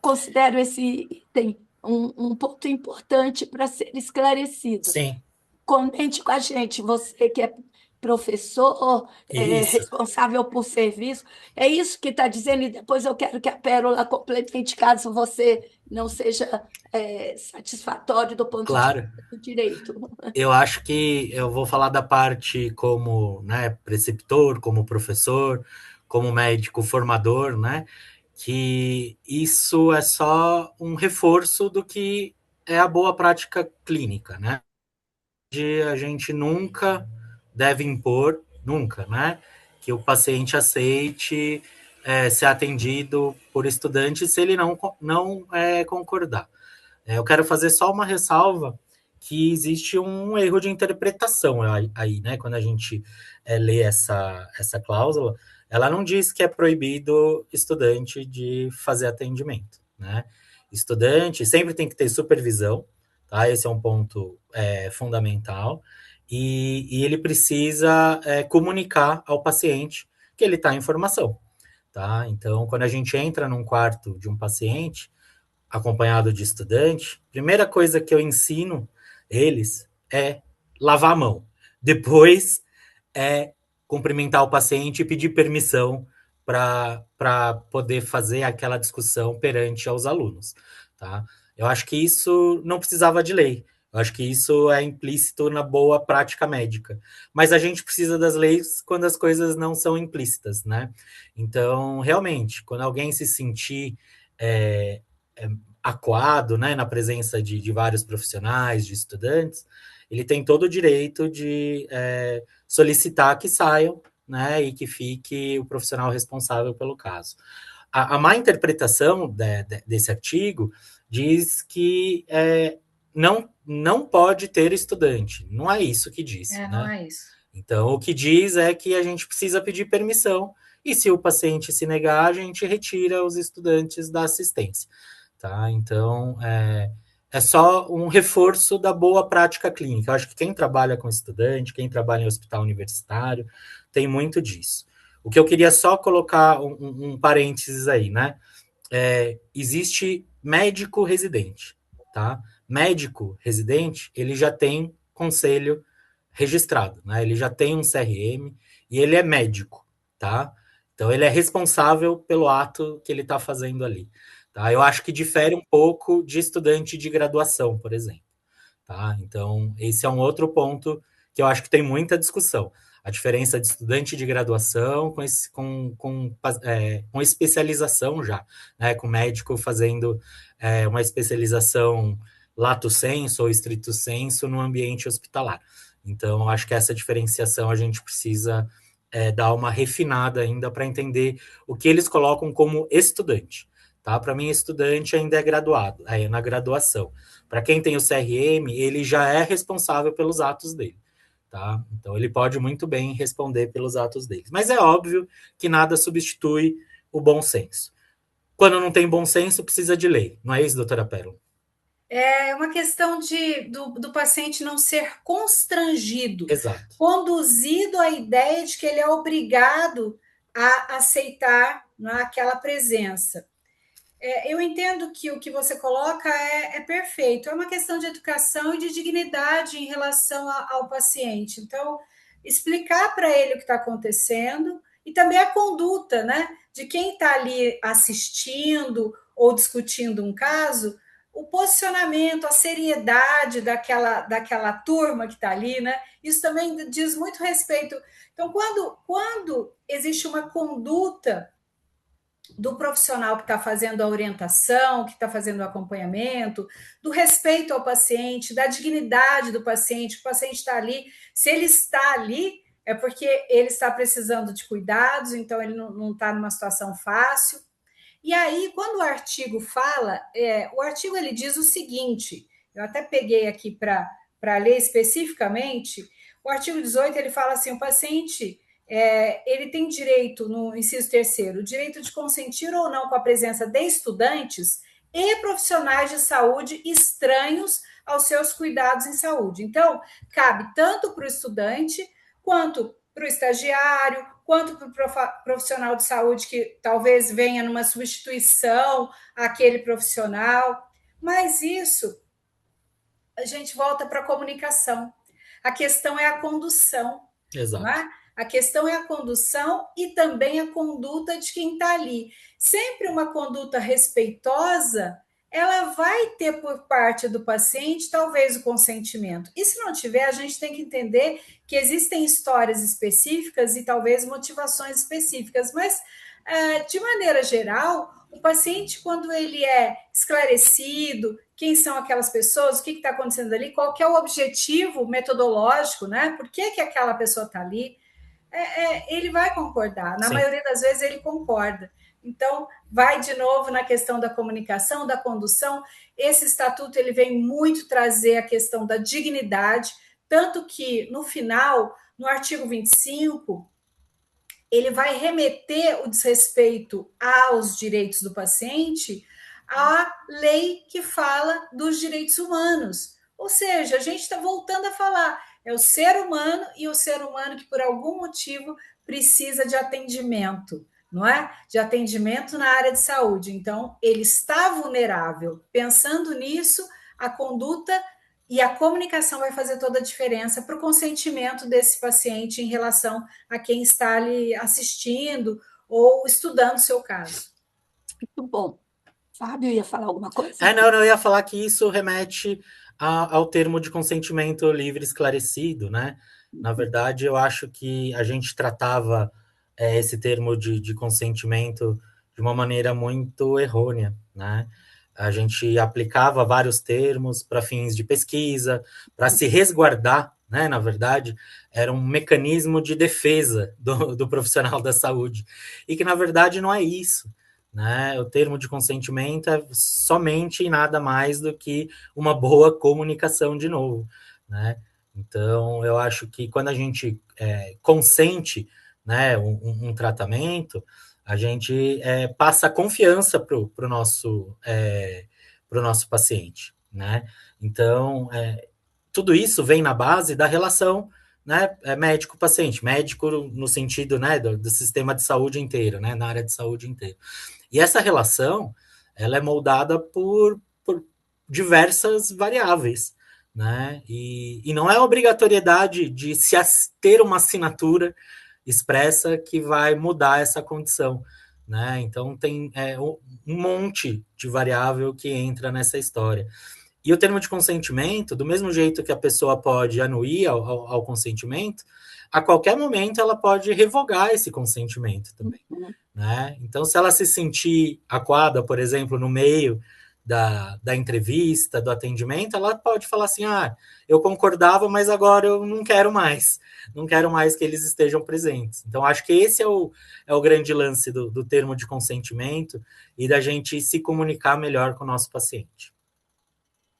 Considero esse item um ponto importante para ser esclarecido. Sim, Comente com a gente, você que é professor, isso. responsável por serviço, é isso que está dizendo, e depois eu quero que a Pérola complemente, caso você não seja satisfatório do ponto de Claro. vista do direito. Eu acho que eu vou falar da parte como, né, preceptor, como professor, como médico formador, né, que isso é só um reforço do que é a boa prática clínica, né? De a gente nunca deve impor, nunca, né, que o paciente aceite ser atendido por estudante se ele não concordar. Eu quero fazer só uma ressalva que existe um erro de interpretação aí, né? Quando a gente lê essa cláusula, ela não diz que é proibido estudante de fazer atendimento, né? Estudante sempre tem que ter supervisão, tá? Esse é um ponto fundamental. E ele precisa comunicar ao paciente que ele está em formação, tá? Então, quando a gente entra num quarto de um paciente, acompanhado de estudante, primeira coisa que eu ensino eles é lavar a mão. Depois é cumprimentar o paciente e pedir permissão para poder fazer aquela discussão perante aos alunos. Tá? Eu acho que isso não precisava de lei. Eu acho que isso é implícito na boa prática médica. Mas a gente precisa das leis quando as coisas não são implícitas, né? Então, realmente, quando alguém se sentir é, acuado, né, na presença de vários profissionais, de estudantes, ele tem todo o direito de solicitar que saiam, né, e que fique o profissional responsável pelo caso. A má interpretação desse artigo diz que não pode ter estudante. Não é isso que diz, né? Não é isso. Então, o que diz é que a gente precisa pedir permissão e se o paciente se negar, a gente retira os estudantes da assistência. Tá? Então, é só um reforço da boa prática clínica. Eu acho que quem trabalha com estudante, quem trabalha em hospital universitário, tem muito disso. O que eu queria só colocar um parênteses aí, né? Existe médico residente, tá? Médico residente, ele já tem conselho registrado, né? Ele já tem um CRM e ele é médico, tá? Então ele é responsável pelo ato que ele está fazendo ali. Tá? Eu acho que difere um pouco de estudante de graduação, por exemplo. Tá? Então, esse é um outro ponto que eu acho que tem muita discussão. A diferença de estudante de graduação com especialização já, né? Com médico fazendo uma especialização lato sensu ou estrito sensu no ambiente hospitalar. Então, acho que essa diferenciação a gente precisa dar uma refinada ainda para entender o que eles colocam como estudante. Tá? Para mim, estudante ainda é graduado, na graduação. Para quem tem o CRM, ele já é responsável pelos atos dele. Tá? Então, ele pode muito bem responder pelos atos dele. Mas é óbvio que nada substitui o bom senso. Quando não tem bom senso, precisa de lei. Não é isso, doutora Pérola? É uma questão do paciente não ser constrangido, Exato. conduzido à ideia de que ele é obrigado a aceitar aquela presença. Eu entendo que o que você coloca é perfeito, é uma questão de educação e de dignidade em relação ao paciente. Então, explicar para ele o que está acontecendo e também a conduta, né, de quem está ali assistindo ou discutindo um caso, o posicionamento, a seriedade daquela turma que está ali, né? Isso também diz muito respeito. Então, quando existe uma conduta do profissional que está fazendo a orientação, que está fazendo o acompanhamento, do respeito ao paciente, da dignidade do paciente, o paciente está ali, se ele está ali, é porque ele está precisando de cuidados, então ele não está numa situação fácil. E aí, quando o artigo fala, o artigo ele diz o seguinte, eu até peguei aqui para ler especificamente, o artigo 18 ele fala assim, o paciente ele tem direito, no inciso terceiro, o direito de consentir ou não com a presença de estudantes e profissionais de saúde estranhos aos seus cuidados em saúde. Então, cabe tanto para o estudante, quanto para o estagiário, quanto para o profissional de saúde que talvez venha numa substituição àquele profissional. Mas isso, a gente volta para a comunicação. A questão é a condução, Exato. não é? A questão é a condução e também a conduta de quem está ali. Sempre uma conduta respeitosa, ela vai ter por parte do paciente, talvez, o consentimento. E se não tiver, a gente tem que entender que existem histórias específicas e talvez motivações específicas, mas, de maneira geral, o paciente, quando ele é esclarecido, quem são aquelas pessoas, o que está acontecendo ali, qual que é o objetivo metodológico, né? Por que aquela pessoa está ali? Ele vai concordar. Na Sim. maioria das vezes ele concorda. Então, vai de novo na questão da comunicação, da condução. Esse estatuto ele vem muito trazer a questão da dignidade, tanto que no final, no artigo 25, ele vai remeter o desrespeito aos direitos do paciente à lei que fala dos direitos humanos. Ou seja, a gente está voltando a falar, é o ser humano e o ser humano que por algum motivo precisa de atendimento, não é? De atendimento na área de saúde. Então, ele está vulnerável. Pensando nisso, a conduta e a comunicação vai fazer toda a diferença para o consentimento desse paciente em relação a quem está ali assistindo ou estudando o seu caso. Muito bom. Fábio ia falar alguma coisa? Não, eu ia falar que isso remete ao termo de consentimento livre esclarecido, né? Na verdade, eu acho que a gente tratava esse termo de consentimento de uma maneira muito errônea, né? A gente aplicava vários termos para fins de pesquisa, para se resguardar, né? Na verdade, era um mecanismo de defesa do profissional da saúde, e que, na verdade, não é isso. Né? O termo de consentimento é somente e nada mais do que uma boa comunicação, de novo. Né? Então, eu acho que quando a gente consente, né, um tratamento, a gente passa confiança para o nosso paciente. Né? Então, tudo isso vem na base da relação, né, médico-paciente, médico no sentido, né, do sistema de saúde inteiro, né, na área de saúde inteira. E essa relação, ela é moldada por diversas variáveis, né? E não é obrigatoriedade de se ter uma assinatura expressa que vai mudar essa condição, né? Então tem um monte de variável que entra nessa história. E o termo de consentimento, do mesmo jeito que a pessoa pode anuir ao consentimento, a qualquer momento ela pode revogar esse consentimento também. Né? Então, se ela se sentir acuada, por exemplo, no meio da entrevista, do atendimento, ela pode falar assim, eu concordava, mas agora eu não quero mais que eles estejam presentes. Então, acho que esse é o grande lance do termo de consentimento e da gente se comunicar melhor com o nosso paciente.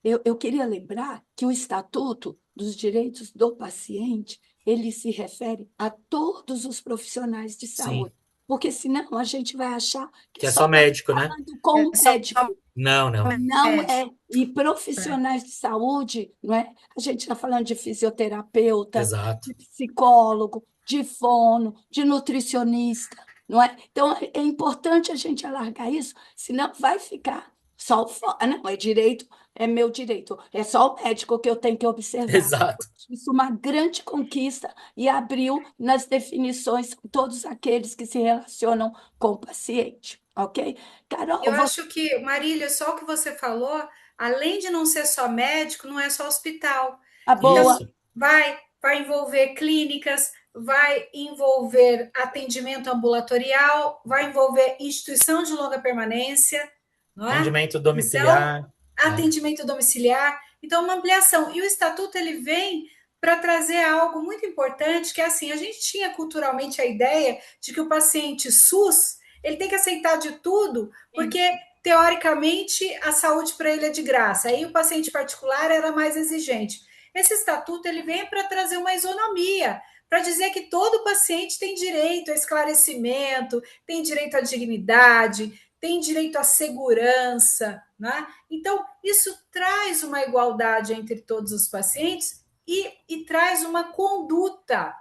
Eu queria lembrar que o Estatuto dos Direitos do Paciente, ele se refere a todos os profissionais de saúde. Sim. Porque senão a gente vai achar que é só médico, né? Com médico. Não. Não é. E profissionais de saúde, não é? A gente está falando de fisioterapeuta, Exato. de psicólogo, de fono, de nutricionista, não é? Então, é importante a gente alargar isso, senão vai ficar só o não, é direito, é meu direito, é só o médico que eu tenho que observar. Exato. Isso é uma grande conquista e abriu nas definições todos aqueles que se relacionam com o paciente, ok? Carol, eu acho que, Marília, só o que você falou, além de não ser só médico, não é só hospital. Boa. Então, vai envolver clínicas, vai envolver atendimento ambulatorial, vai envolver instituição de longa permanência, não é? Atendimento domiciliar. Então, atendimento domiciliar. Então, uma ampliação. E o Estatuto, ele vem para trazer algo muito importante, que é assim, a gente tinha culturalmente a ideia de que o paciente SUS, ele tem que aceitar de tudo, porque, teoricamente, a saúde para ele é de graça. Aí o paciente particular era mais exigente. Esse Estatuto, ele vem para trazer uma isonomia, para dizer que todo paciente tem direito a esclarecimento, tem direito à dignidade, tem direito à segurança, né? Então, isso traz uma igualdade entre todos os pacientes e traz uma conduta.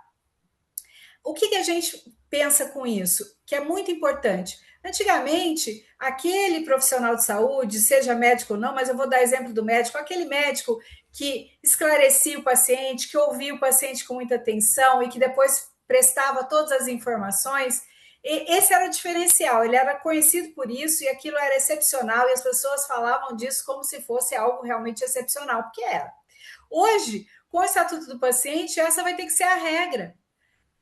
O que a gente pensa com isso? Que é muito importante. Antigamente, aquele profissional de saúde, seja médico ou não, mas eu vou dar exemplo do médico, aquele médico que esclarecia o paciente, que ouvia o paciente com muita atenção e que depois prestava todas as informações, esse era o diferencial, ele era conhecido por isso e aquilo era excepcional e as pessoas falavam disso como se fosse algo realmente excepcional, porque era. Hoje, com o Estatuto do Paciente, essa vai ter que ser a regra.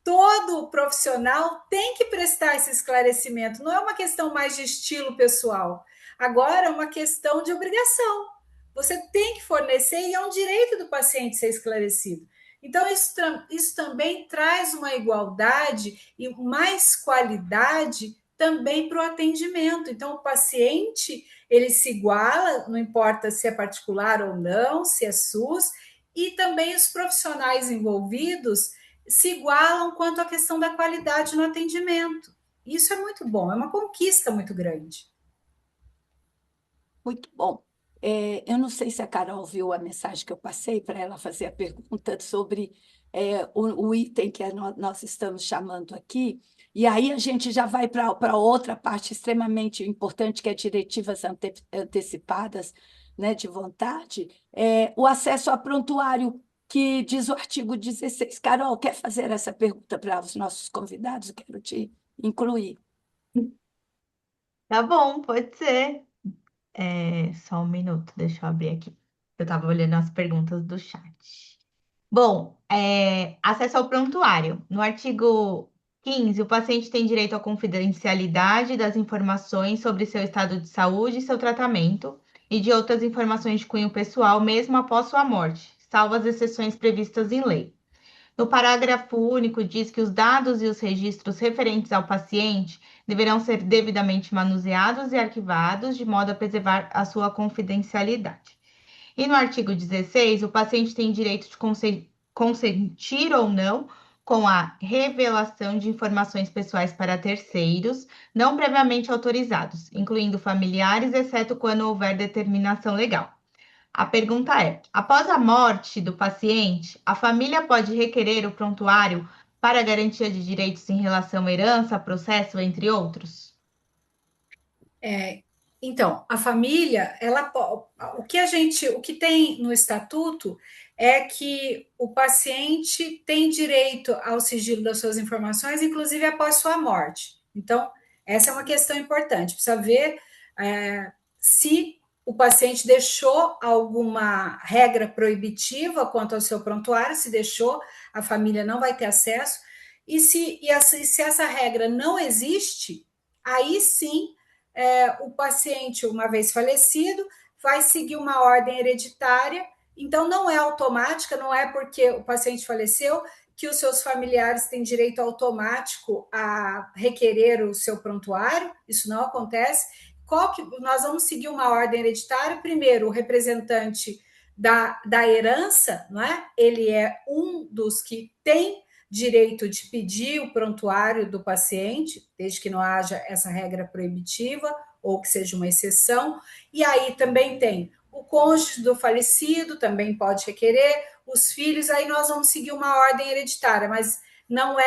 Todo profissional tem que prestar esse esclarecimento. Não é uma questão mais de estilo pessoal. Agora é uma questão de obrigação. Você tem que fornecer e é um direito do paciente ser esclarecido. Então, isso também traz uma igualdade e mais qualidade também para o atendimento. Então, o paciente, ele se iguala, não importa se é particular ou não, se é SUS, e também os profissionais envolvidos se igualam quanto à questão da qualidade no atendimento. Isso é muito bom, é uma conquista muito grande. Muito bom. Eu não sei se a Carol viu a mensagem que eu passei para ela fazer a pergunta sobre o item que nós estamos chamando aqui, e aí a gente já vai para outra parte extremamente importante, que é diretivas antecipadas, né, de vontade, o acesso a prontuário, que diz o artigo 16. Carol, quer fazer essa pergunta para os nossos convidados? Eu quero te incluir. Tá bom, pode ser. Só um minuto, deixa eu abrir aqui. Eu estava olhando as perguntas do chat. Bom, acesso ao prontuário. No artigo 15, o paciente tem direito à confidencialidade das informações sobre seu estado de saúde e seu tratamento e de outras informações de cunho pessoal, mesmo após sua morte, salvo as exceções previstas em lei. No parágrafo único, diz que os dados e os registros referentes ao paciente deverão ser devidamente manuseados e arquivados, de modo a preservar a sua confidencialidade. E no artigo 16, o paciente tem direito de consentir ou não com a revelação de informações pessoais para terceiros, não previamente autorizados, incluindo familiares, exceto quando houver determinação legal. A pergunta é: após a morte do paciente, a família pode requerer o prontuário para garantia de direitos em relação à herança, processo, entre outros? Então, a família, o que tem no estatuto é que o paciente tem direito ao sigilo das suas informações, inclusive após sua morte. Então, essa é uma questão importante. Precisa ver se o paciente deixou alguma regra proibitiva quanto ao seu prontuário. Se deixou, a família não vai ter acesso. E se essa regra não existe, aí sim o paciente, uma vez falecido, vai seguir uma ordem hereditária. Então, não é automática, não é porque o paciente faleceu que os seus familiares têm direito automático a requerer o seu prontuário. Isso não acontece. Nós vamos seguir uma ordem hereditária. Primeiro, o representante da herança, não é? Ele é um dos que tem direito de pedir o prontuário do paciente, desde que não haja essa regra proibitiva ou que seja uma exceção. E aí também tem o cônjuge do falecido, também pode requerer, os filhos, aí nós vamos seguir uma ordem hereditária, mas não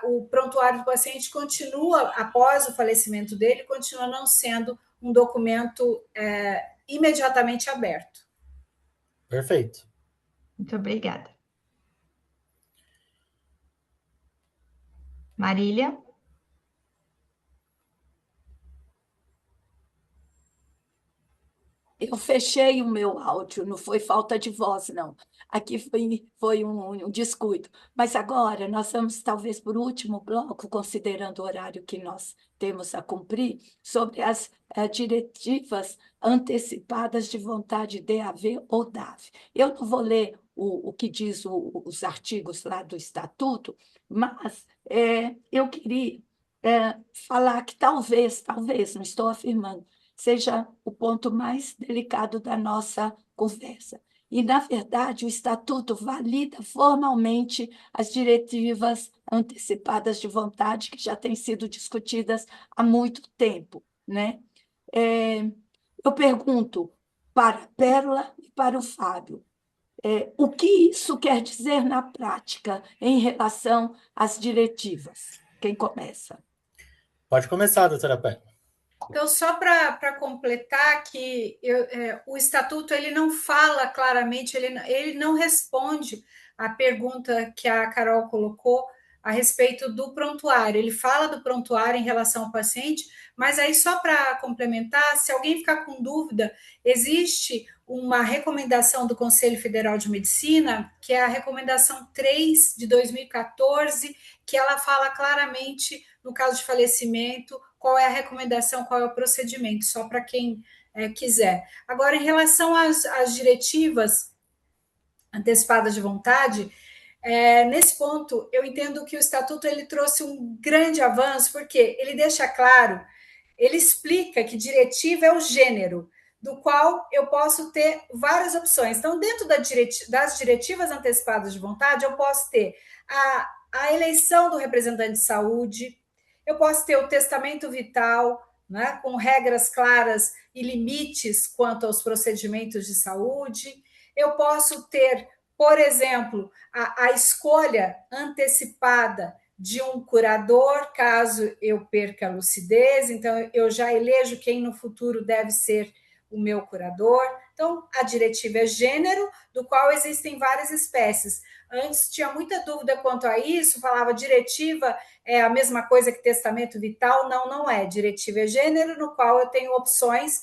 o prontuário do paciente continua, após o falecimento dele, continua não sendo um documento imediatamente aberto. Perfeito. Muito obrigada. Marília? Eu fechei o meu áudio, não foi falta de voz, não. Aqui foi um descuido. Mas agora nós vamos, talvez, por último bloco, considerando o horário que nós temos a cumprir, sobre as diretivas antecipadas de vontade DAV ou DAV. Eu não vou ler o que diz os artigos lá do Estatuto, mas eu queria falar que talvez, não estou afirmando, seja o ponto mais delicado da nossa conversa. E, na verdade, o Estatuto valida formalmente as diretivas antecipadas de vontade, que já têm sido discutidas há muito tempo, né? Eu pergunto, para a Pérola e para o Fábio. O que isso quer dizer na prática em relação às diretivas? Quem começa? Pode começar, doutora Pérola. Então, só para completar que o estatuto ele não fala claramente, ele não responde à pergunta que a Carol colocou a respeito do prontuário. Ele fala do prontuário em relação ao paciente, mas aí só para complementar, se alguém ficar com dúvida, existe uma recomendação do Conselho Federal de Medicina, que é a recomendação 3 de 2014, que ela fala claramente, no caso de falecimento, qual é a recomendação, qual é o procedimento, só para quem quiser. Agora, em relação às diretivas antecipadas de vontade, nesse ponto, eu entendo que o Estatuto ele trouxe um grande avanço, porque ele deixa claro, ele explica que diretiva é o gênero, do qual eu posso ter várias opções. Então, dentro das diretivas antecipadas de vontade, eu posso ter a eleição do representante de saúde, eu posso ter o testamento vital, né, com regras claras e limites quanto aos procedimentos de saúde. Eu posso ter, por exemplo, a escolha antecipada de um curador, caso eu perca a lucidez, então eu já elejo quem no futuro deve ser o meu curador. Então, a diretiva é gênero, do qual existem várias espécies. Antes tinha muita dúvida quanto a isso, falava diretiva é a mesma coisa que testamento vital. Não, não é. Diretiva é gênero, no qual eu tenho opções,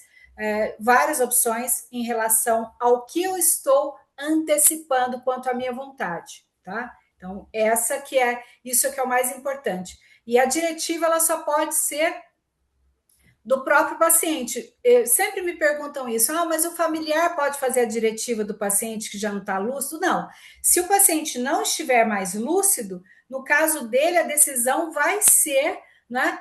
várias opções em relação ao que eu estou antecipando quanto à minha vontade, tá? Então, isso que é o mais importante. E a diretiva, ela só pode ser do próprio paciente. Sempre me perguntam isso, mas o familiar pode fazer a diretiva do paciente que já não está lúcido? Não. Se o paciente não estiver mais lúcido, no caso dele, a decisão vai ser, né,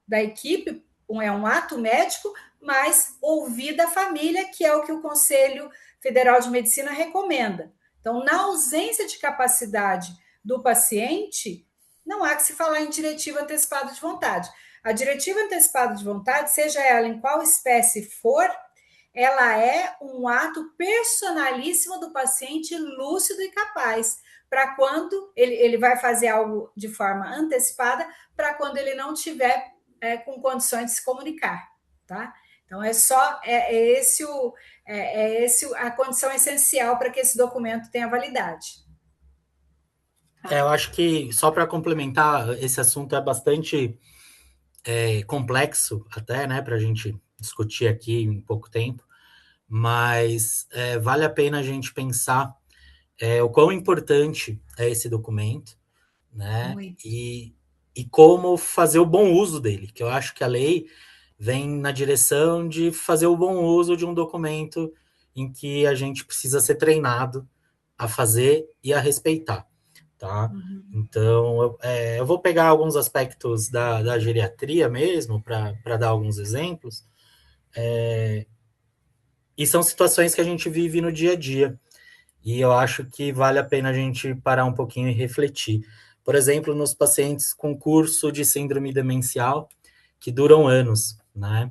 da equipe, é um ato médico, mas ouvir da família, que é o que o Conselho Federal de Medicina recomenda. Então, na ausência de capacidade do paciente, não há que se falar em diretiva antecipada de vontade. A diretiva antecipada de vontade, seja ela em qual espécie for, ela é um ato personalíssimo do paciente lúcido e capaz, para quando ele vai fazer algo de forma antecipada, para quando ele não tiver com condições de se comunicar, tá? Então, esse a condição essencial para que esse documento tenha validade. Eu acho que, só para complementar, esse assunto é bastante complexo até, né, para a gente discutir aqui em pouco tempo, mas vale a pena a gente pensar o quão importante é esse documento, né, e como fazer o bom uso dele, que eu acho que a lei vem na direção de fazer o bom uso de um documento em que a gente precisa ser treinado a fazer e a respeitar, tá? Uhum. Então, eu vou pegar alguns aspectos da geriatria mesmo, para dar alguns exemplos, e são situações que a gente vive no dia a dia, e eu acho que vale a pena a gente parar um pouquinho e refletir. Por exemplo, nos pacientes com curso de síndrome demencial, que duram anos, né?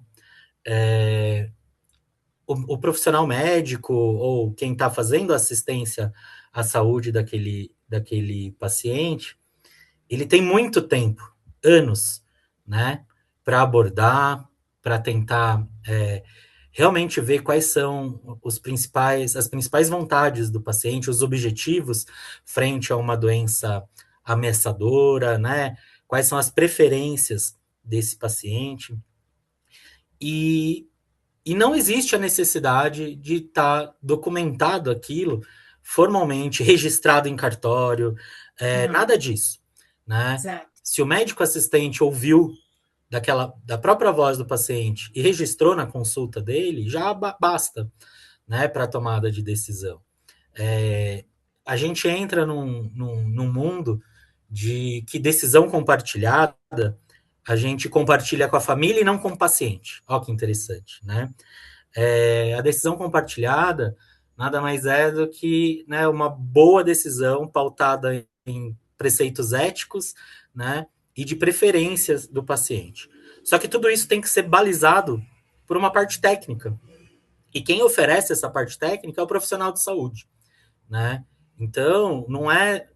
O profissional médico ou quem está fazendo assistência à saúde daquele paciente, ele tem muito tempo, anos, né, para abordar, para tentar realmente ver quais são as principais vontades do paciente, os objetivos frente a uma doença ameaçadora, né, quais são as preferências desse paciente. E não existe a necessidade de estar documentado aquilo formalmente, registrado em cartório, nada disso, né? Exato. Se o médico assistente ouviu da própria voz do paciente e registrou na consulta dele, já basta, né, para a tomada de decisão. A gente entra num mundo de que decisão compartilhada a gente compartilha com a família e não com o paciente. Olha que interessante, né? A decisão compartilhada nada mais é do que, né, uma boa decisão pautada em preceitos éticos, né, e de preferências do paciente. Só que tudo isso tem que ser balizado por uma parte técnica. E quem oferece essa parte técnica é o profissional de saúde, né? Então, não é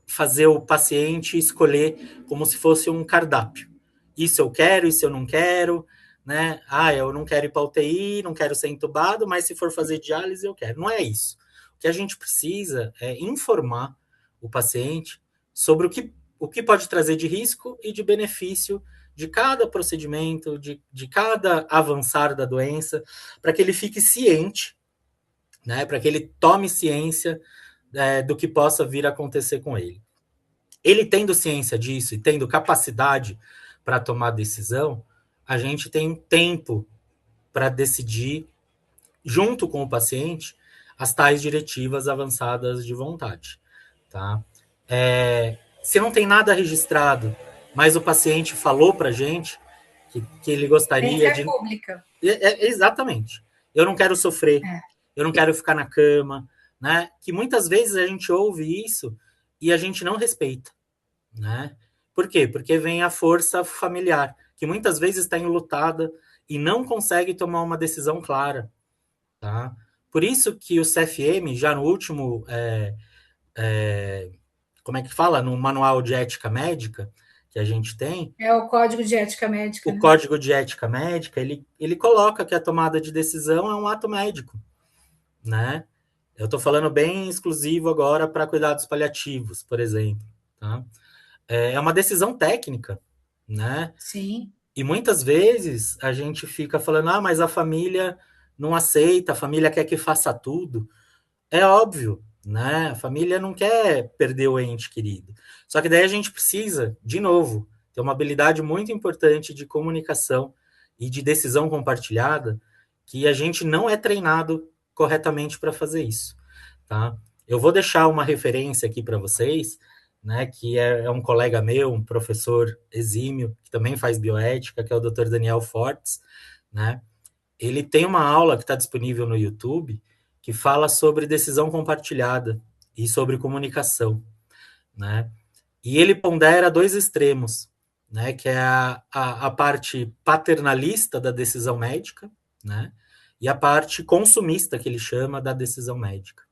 fazer o paciente escolher como se fosse um cardápio. Isso eu quero, isso eu não quero, né? Ah, eu não quero ir para UTI, não quero ser entubado, mas se for fazer diálise, eu quero. Não é isso. O que a gente precisa é informar o paciente sobre o que pode trazer de risco e de benefício de cada procedimento, de cada avançar da doença, para que ele fique ciente, né? Para que ele tome ciência do que possa vir a acontecer com ele. Ele tendo ciência disso e tendo capacidade para tomar decisão, a gente tem um tempo para decidir, junto com o paciente, as tais diretivas avançadas de vontade. Tá? Se não tem nada registrado, mas o paciente falou para a gente que ele gostaria de... pública. Exatamente. Eu não quero sofrer, eu não quero ficar na cama, né? Que muitas vezes a gente ouve isso e a gente não respeita, né? Por quê? Porque vem a força familiar, que muitas vezes está enlutada e não consegue tomar uma decisão clara, tá? Por isso que o CFM, já no último, como é que fala? No manual de ética médica que a gente tem... É o Código de Ética Médica. O Código de Ética Médica, ele coloca que a tomada de decisão é um ato médico, né? Eu estou falando bem exclusivo agora para cuidados paliativos, por exemplo, tá? É uma decisão técnica, né? Sim. E muitas vezes a gente fica falando, mas a família não aceita, a família quer que faça tudo. É óbvio, né? A família não quer perder o ente querido. Só que daí a gente precisa, de novo, ter uma habilidade muito importante de comunicação e de decisão compartilhada, que a gente não é treinado corretamente para fazer isso, tá? Eu vou deixar uma referência aqui para vocês, né, que é um colega meu, um professor exímio, que também faz bioética, que é o Dr. Daniel Fortes, né? Ele tem uma aula que está disponível no YouTube que fala sobre decisão compartilhada e sobre comunicação, né? E ele pondera dois extremos, né? Que é a parte paternalista da decisão médica, né? E a parte consumista, que ele chama, da decisão médica,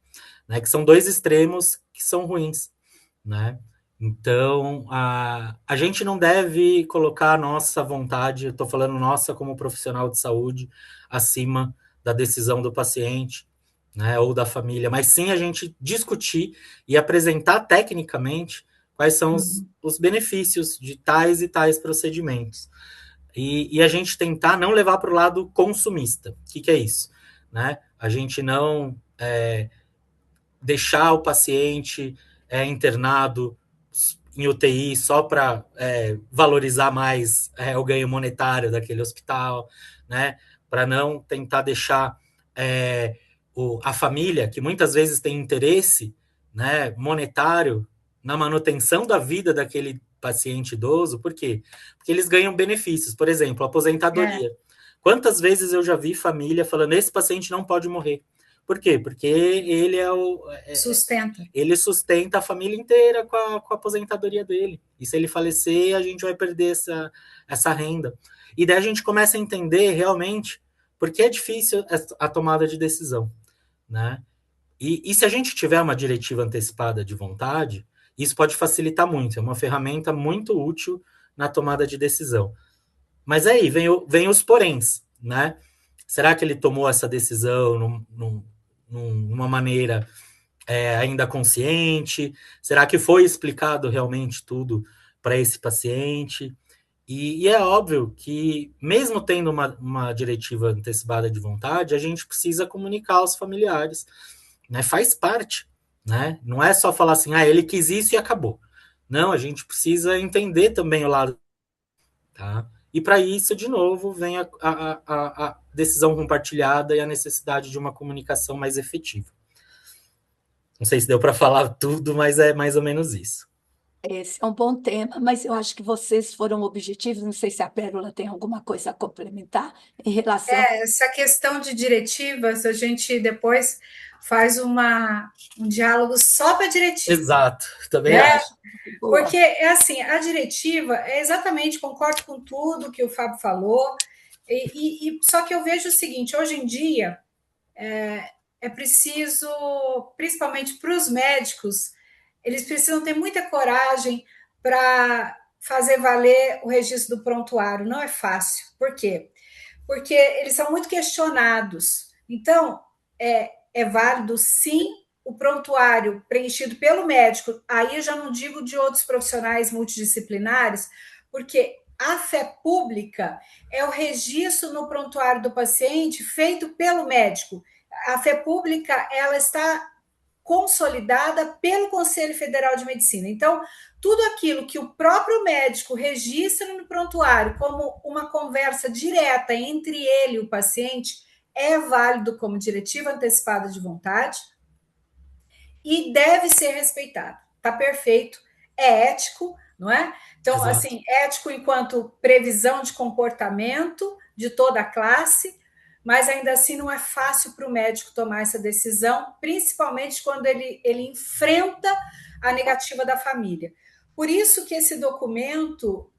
né? Que são dois extremos que são ruins, né? Então, a gente não deve colocar a nossa vontade, eu estou falando nossa como profissional de saúde, acima da decisão do paciente, né, ou da família, mas sim a gente discutir e apresentar tecnicamente quais são os benefícios de tais e tais procedimentos. E a gente tentar não levar para o lado consumista. O que é isso? Né? A gente não deixar o paciente internado em UTI só para valorizar mais o ganho monetário daquele hospital, né? Para não tentar deixar a família, que muitas vezes tem interesse, né, monetário na manutenção da vida daquele paciente idoso. Por quê? Porque eles ganham benefícios. Por exemplo, aposentadoria. Quantas vezes eu já vi família falando, esse paciente não pode morrer. Por quê? Porque ele ele sustenta a família inteira com a aposentadoria dele. E se ele falecer, a gente vai perder essa renda. E daí a gente começa a entender realmente por que é difícil a tomada de decisão, né? E se a gente tiver uma diretiva antecipada de vontade, isso pode facilitar muito. É uma ferramenta muito útil na tomada de decisão. Mas aí vem os poréns, né? Será que ele tomou essa decisão numa maneira ainda consciente? Será que foi explicado realmente tudo para esse paciente? E é óbvio que, mesmo tendo uma diretiva antecipada de vontade, a gente precisa comunicar aos familiares, né? Faz parte, né? Não é só falar assim, ele quis isso e acabou. Não, a gente precisa entender também o lado, tá? E para isso, de novo, vem a decisão compartilhada e a necessidade de uma comunicação mais efetiva. Não sei se deu para falar tudo, mas é mais ou menos isso. Esse é um bom tema, mas eu acho que vocês foram objetivos. Não sei se a Pérola tem alguma coisa a complementar em relação... Essa questão de diretivas, a gente depois faz um diálogo só para diretiva. Exato, também acho. Porque, assim, a diretiva, exatamente, concordo com tudo que o Fábio falou, só que eu vejo o seguinte, hoje em dia, é preciso, principalmente para os médicos, eles precisam ter muita coragem para fazer valer o registro do prontuário. Não é fácil. Por quê? Porque eles são muito questionados. Então, é válido, sim, o prontuário preenchido pelo médico. Aí eu já não digo de outros profissionais multidisciplinares, porque a fé pública é o registro no prontuário do paciente feito pelo médico. A fé pública, ela está consolidada pelo Conselho Federal de Medicina. Então, tudo aquilo que o próprio médico registra no prontuário como uma conversa direta entre ele e o paciente é válido como diretiva antecipada de vontade e deve ser respeitado. Está perfeito, é ético, não é? Então, Exato. assim, ético enquanto previsão de comportamento de toda a classe, mas ainda assim não é fácil para o médico tomar essa decisão, principalmente quando ele enfrenta a negativa da família. Por isso que esse documento,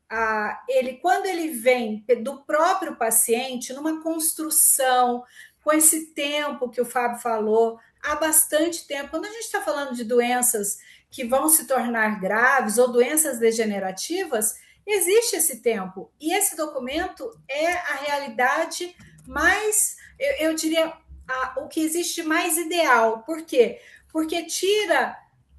quando ele vem do próprio paciente, numa construção, com esse tempo que o Fábio falou, há bastante tempo. Quando a gente está falando de doenças que vão se tornar graves ou doenças degenerativas, existe esse tempo. E esse documento é a realidade mais, eu diria, o que existe mais ideal. Por quê? Porque tira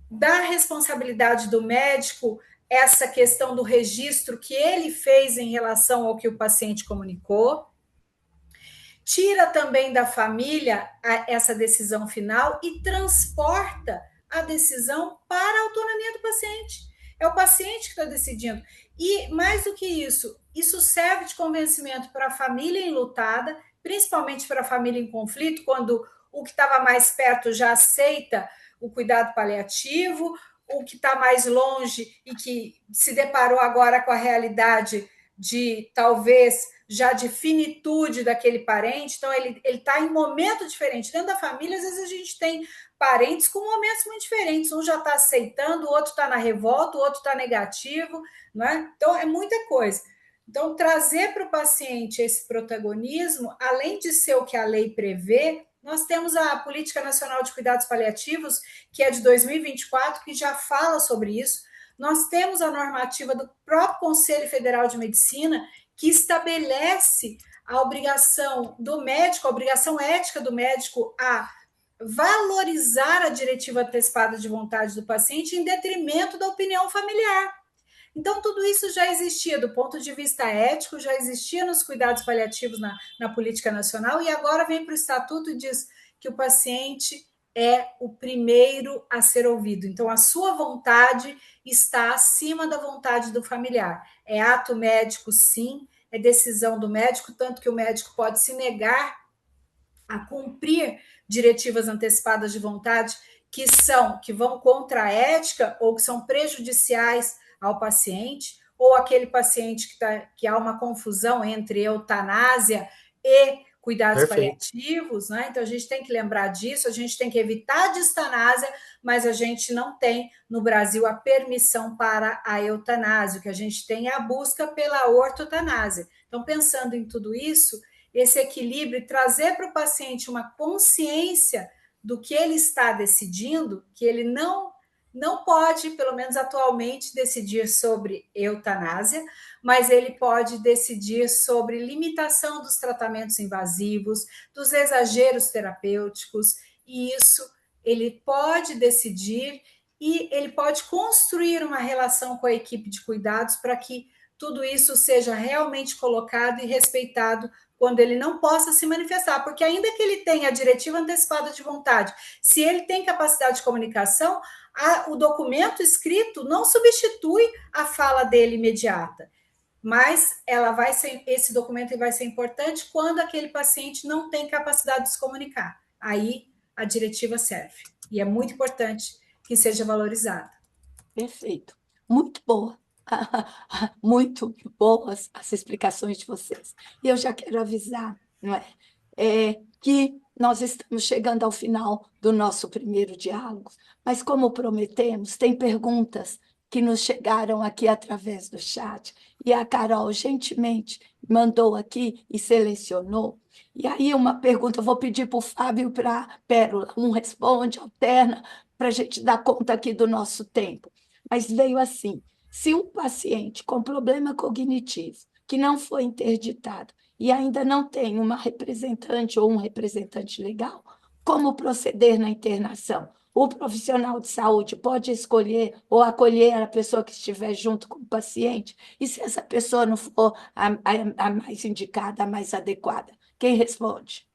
da responsabilidade do médico essa questão do registro que ele fez em relação ao que o paciente comunicou, tira também da família essa decisão final e transporta a decisão para a autonomia do paciente. É o paciente que está decidindo. E, mais do que isso, isso serve de convencimento para a família enlutada, principalmente para a família em conflito, quando o que estava mais perto já aceita o cuidado paliativo, o que está mais longe e que se deparou agora com a realidade de talvez já de finitude daquele parente, então ele está em momento diferente. Dentro da família, às vezes a gente tem parentes com momentos muito diferentes. Um já está aceitando, o outro está na revolta, o outro está negativo, não é? Então é muita coisa. Então, trazer para o paciente esse protagonismo, além de ser o que a lei prevê, nós temos a Política Nacional de Cuidados Paliativos, que é de 2024, que já fala sobre isso. Nós temos a normativa do próprio Conselho Federal de Medicina, que estabelece a obrigação do médico, a obrigação ética do médico a valorizar a diretiva antecipada de vontade do paciente em detrimento da opinião familiar. Então, tudo isso já existia do ponto de vista ético, já existia nos cuidados paliativos na política nacional, e agora vem para o estatuto e diz que o paciente é o primeiro a ser ouvido. Então, a sua vontade está acima da vontade do familiar. É ato médico, sim, é decisão do médico, tanto que o médico pode se negar a cumprir diretivas antecipadas de vontade que vão contra a ética ou que são prejudiciais ao paciente, ou aquele paciente que há uma confusão entre eutanásia e cuidados paliativos, né? Então a gente tem que lembrar disso, a gente tem que evitar a distanásia, mas a gente não tem no Brasil a permissão para a eutanásia, o que a gente tem é a busca pela ortotanásia. Então, pensando em tudo isso, esse equilíbrio, trazer para o paciente uma consciência do que ele está decidindo, que ele não pode, pelo menos atualmente, decidir sobre eutanásia, mas ele pode decidir sobre limitação dos tratamentos invasivos, dos exageros terapêuticos, e isso ele pode decidir e ele pode construir uma relação com a equipe de cuidados para que tudo isso seja realmente colocado e respeitado quando ele não possa se manifestar, porque ainda que ele tenha a diretiva antecipada de vontade, se ele tem capacidade de comunicação, o documento escrito não substitui a fala dele imediata, mas esse documento vai ser importante quando aquele paciente não tem capacidade de se comunicar. Aí a diretiva serve, e é muito importante que seja valorizada. Perfeito. Muito boa. Muito boas as explicações de vocês. E eu já quero avisar, não é? Que nós estamos chegando ao final do nosso primeiro diálogo, mas como prometemos, tem perguntas que nos chegaram aqui através do chat. E a Carol gentilmente mandou aqui e selecionou. E aí, uma pergunta, eu vou pedir para o Fábio e para a Pérola, um responde, alterna, para a gente dar conta aqui do nosso tempo. Mas veio assim: se um paciente com problema cognitivo que não foi interditado e ainda não tem uma representante ou um representante legal, como proceder na internação? O profissional de saúde pode escolher ou acolher a pessoa que estiver junto com o paciente, e se essa pessoa não for a mais indicada, a mais adequada? Quem responde?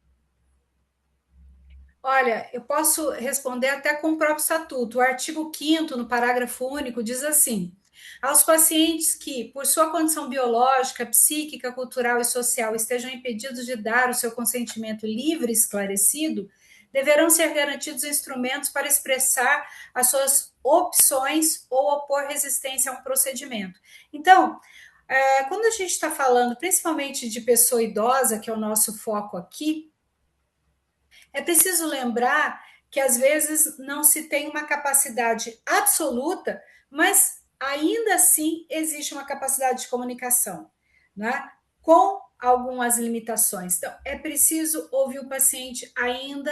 Olha, eu posso responder até com o próprio estatuto. O artigo 5º, no parágrafo único, diz assim: aos pacientes que, por sua condição biológica, psíquica, cultural e social, estejam impedidos de dar o seu consentimento livre e esclarecido, deverão ser garantidos instrumentos para expressar as suas opções ou opor resistência a um procedimento. Então, quando a gente está falando principalmente de pessoa idosa, que é o nosso foco aqui, é preciso lembrar que às vezes não se tem uma capacidade absoluta, mas ainda assim existe uma capacidade de comunicação, né? Com algumas limitações. Então, é preciso ouvir o paciente, ainda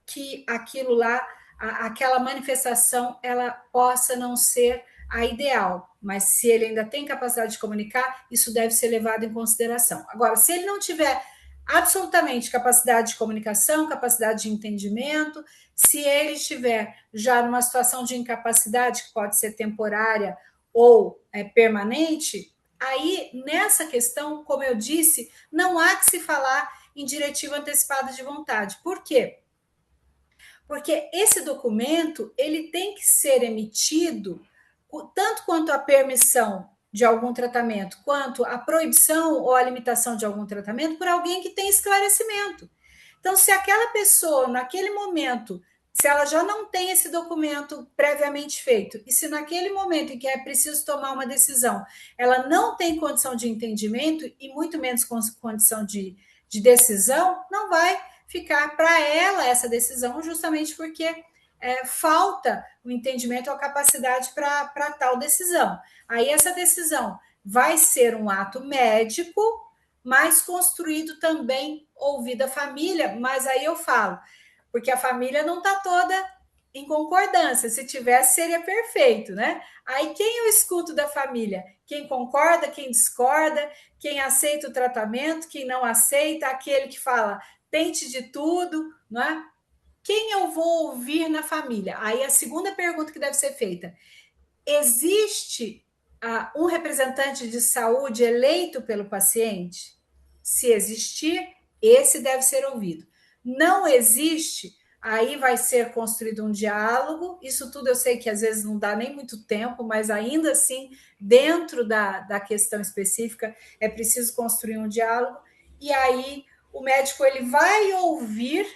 que aquilo lá, aquela manifestação, ela possa não ser a ideal, mas se ele ainda tem capacidade de comunicar, isso deve ser levado em consideração. Agora, se ele não tiver absolutamente capacidade de comunicação, capacidade de entendimento, se ele estiver já numa situação de incapacidade, que pode ser temporária ou permanente, aí, nessa questão, como eu disse, não há que se falar em diretiva antecipada de vontade. Por quê? Porque esse documento ele tem que ser emitido tanto quanto a permissão de algum tratamento, quanto a proibição ou a limitação de algum tratamento por alguém que tem esclarecimento. Então, se aquela pessoa, naquele momento, se ela já não tem esse documento previamente feito, e se naquele momento em que é preciso tomar uma decisão, ela não tem condição de entendimento e muito menos condição de decisão, não vai ficar para ela essa decisão, justamente porque falta o entendimento ou a capacidade para tal decisão. Aí essa decisão vai ser um ato médico, mas construído também ouvido a família, mas aí eu falo, porque a família não está toda em concordância, se tivesse seria perfeito, né? Aí quem eu escuto da família? Quem concorda, quem discorda, quem aceita o tratamento, quem não aceita, aquele que fala tente de tudo, não é? Quem eu vou ouvir na família? Aí a segunda pergunta que deve ser feita: existe um representante de saúde eleito pelo paciente? Se existir, esse deve ser ouvido. Não existe, aí vai ser construído um diálogo. Isso tudo eu sei que às vezes não dá nem muito tempo, mas ainda assim, dentro da questão específica, é preciso construir um diálogo. E aí o médico ele vai ouvir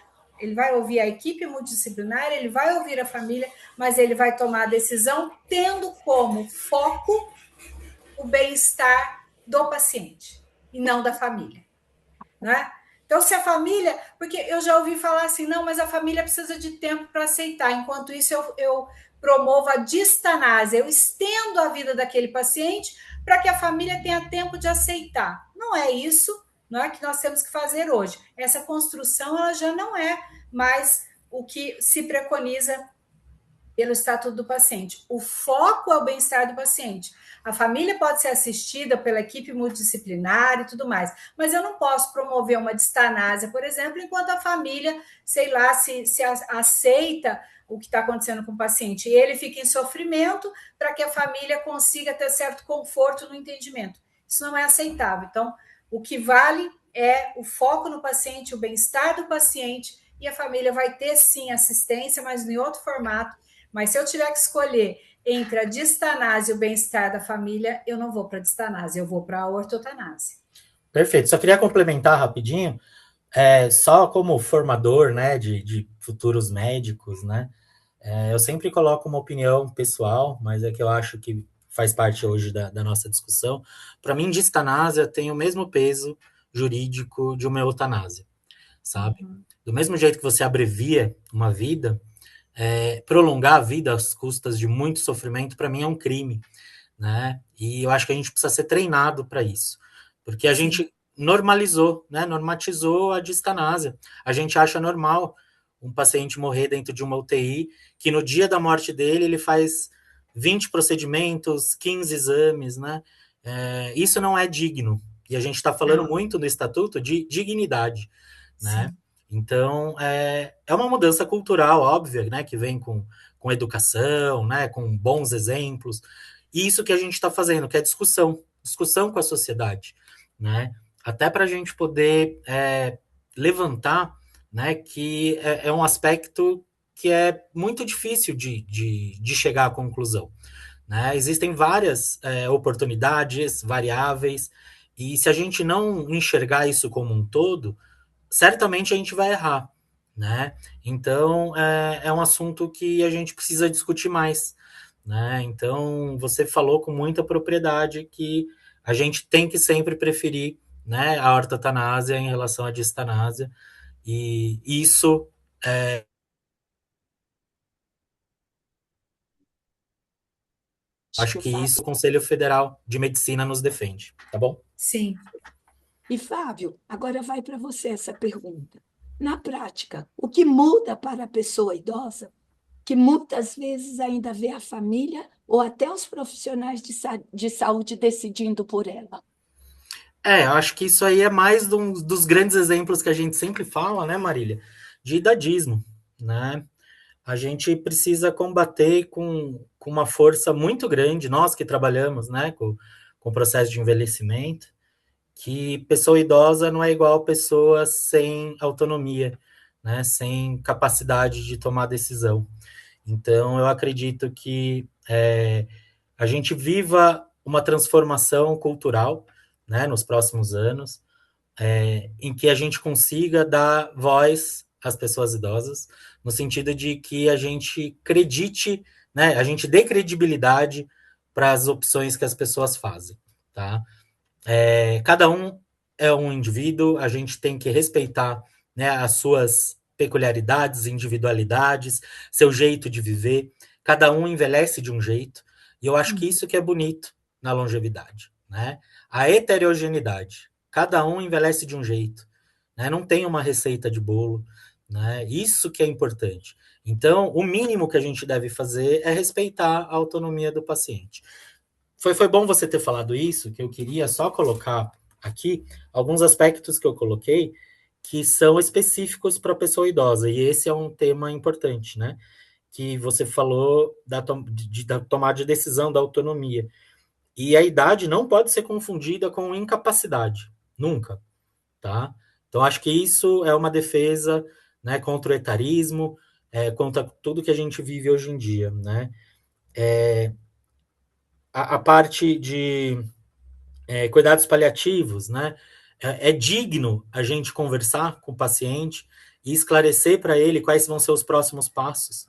a equipe multidisciplinar, ele vai ouvir a família, mas ele vai tomar a decisão tendo como foco o bem-estar do paciente e não da família, né? Então, se a família... Porque eu já ouvi falar assim, não, mas a família precisa de tempo para aceitar. Enquanto isso, eu promovo a distanásia, eu estendo a vida daquele paciente para que a família tenha tempo de aceitar. Não é isso, não é que nós temos que fazer hoje. Essa construção ela já não é mais o que se preconiza pelo Estatuto do Paciente. O foco é o bem-estar do paciente. A família pode ser assistida pela equipe multidisciplinar e tudo mais, mas eu não posso promover uma distanásia, por exemplo, enquanto a família, sei lá, se aceita o que está acontecendo com o paciente e ele fica em sofrimento para que a família consiga ter certo conforto no entendimento. Isso não é aceitável. Então, o que vale é o foco no paciente, o bem-estar do paciente, e a família vai ter, sim, assistência, mas em outro formato. Mas se eu tiver que escolher entre a distanásia e o bem-estar da família, eu não vou para a distanásia, eu vou para a ortotanásia. Perfeito. Só queria complementar rapidinho, só como formador, né, de futuros médicos, né, eu sempre coloco uma opinião pessoal, mas é que eu acho que faz parte hoje da nossa discussão. Para mim, distanásia tem o mesmo peso jurídico de uma eutanásia, sabe? Do mesmo jeito que você abrevia uma vida, prolongar a vida às custas de muito sofrimento, para mim, é um crime, né? E eu acho que a gente precisa ser treinado para isso, porque a gente normalizou, né? Normatizou a distanásia. A gente acha normal um paciente morrer dentro de uma UTI, que no dia da morte dele ele faz 20 procedimentos, 15 exames, né? Isso não é digno. E a gente está falando muito no Estatuto de dignidade, né? Sim. Então, é uma mudança cultural óbvia, né? Que vem com educação, né? Com bons exemplos. E isso que a gente está fazendo, que é discussão com a sociedade, né? Até para a gente poder levantar, né? Que é um aspecto que é muito difícil de chegar à conclusão, né? Existem várias oportunidades, variáveis, e se a gente não enxergar isso como um todo, certamente a gente vai errar, né? Então, é um assunto que a gente precisa discutir mais, né? Então, você falou com muita propriedade que a gente tem que sempre preferir, né, a ortotanásia em relação à distanásia, e isso Acho que acho o que isso Fábio. o Conselho Federal de Medicina nos defende, tá bom? Sim. E, Fábio, agora vai para você essa pergunta. Na prática, o que muda para a pessoa idosa, que muitas vezes ainda vê a família ou até os profissionais de saúde decidindo por ela? Eu acho que isso aí é mais dos grandes exemplos que a gente sempre fala, né, Marília? De idadismo, né? A gente precisa combater com uma força muito grande, nós que trabalhamos, né, com o processo de envelhecimento, que pessoa idosa não é igual pessoa sem autonomia, né, sem capacidade de tomar decisão. Então, eu acredito que a gente viva uma transformação cultural, né, nos próximos anos, em que a gente consiga dar voz às pessoas idosas, no sentido de que a gente acredite, né, a gente dê credibilidade para as opções que as pessoas fazem, tá? Cada um é um indivíduo, a gente tem que respeitar, né, as suas peculiaridades, individualidades, seu jeito de viver. Cada um envelhece de um jeito, e eu acho que isso que é bonito na longevidade, né? A heterogeneidade. Cada um envelhece de um jeito, né? Não tem uma receita de bolo, né? Isso que é importante. Então, o mínimo que a gente deve fazer é respeitar a autonomia do paciente. Foi bom você ter falado isso, que eu queria só colocar aqui alguns aspectos que eu coloquei que são específicos para a pessoa idosa, e esse é um tema importante, né? Que você falou da tomada de decisão, da autonomia. E a idade não pode ser confundida com incapacidade, nunca, tá? Então, acho que isso é uma defesa, né, contra o etarismo, contra tudo que a gente vive hoje em dia, né? A parte de cuidados paliativos, né? É digno a gente conversar com o paciente e esclarecer para ele quais vão ser os próximos passos,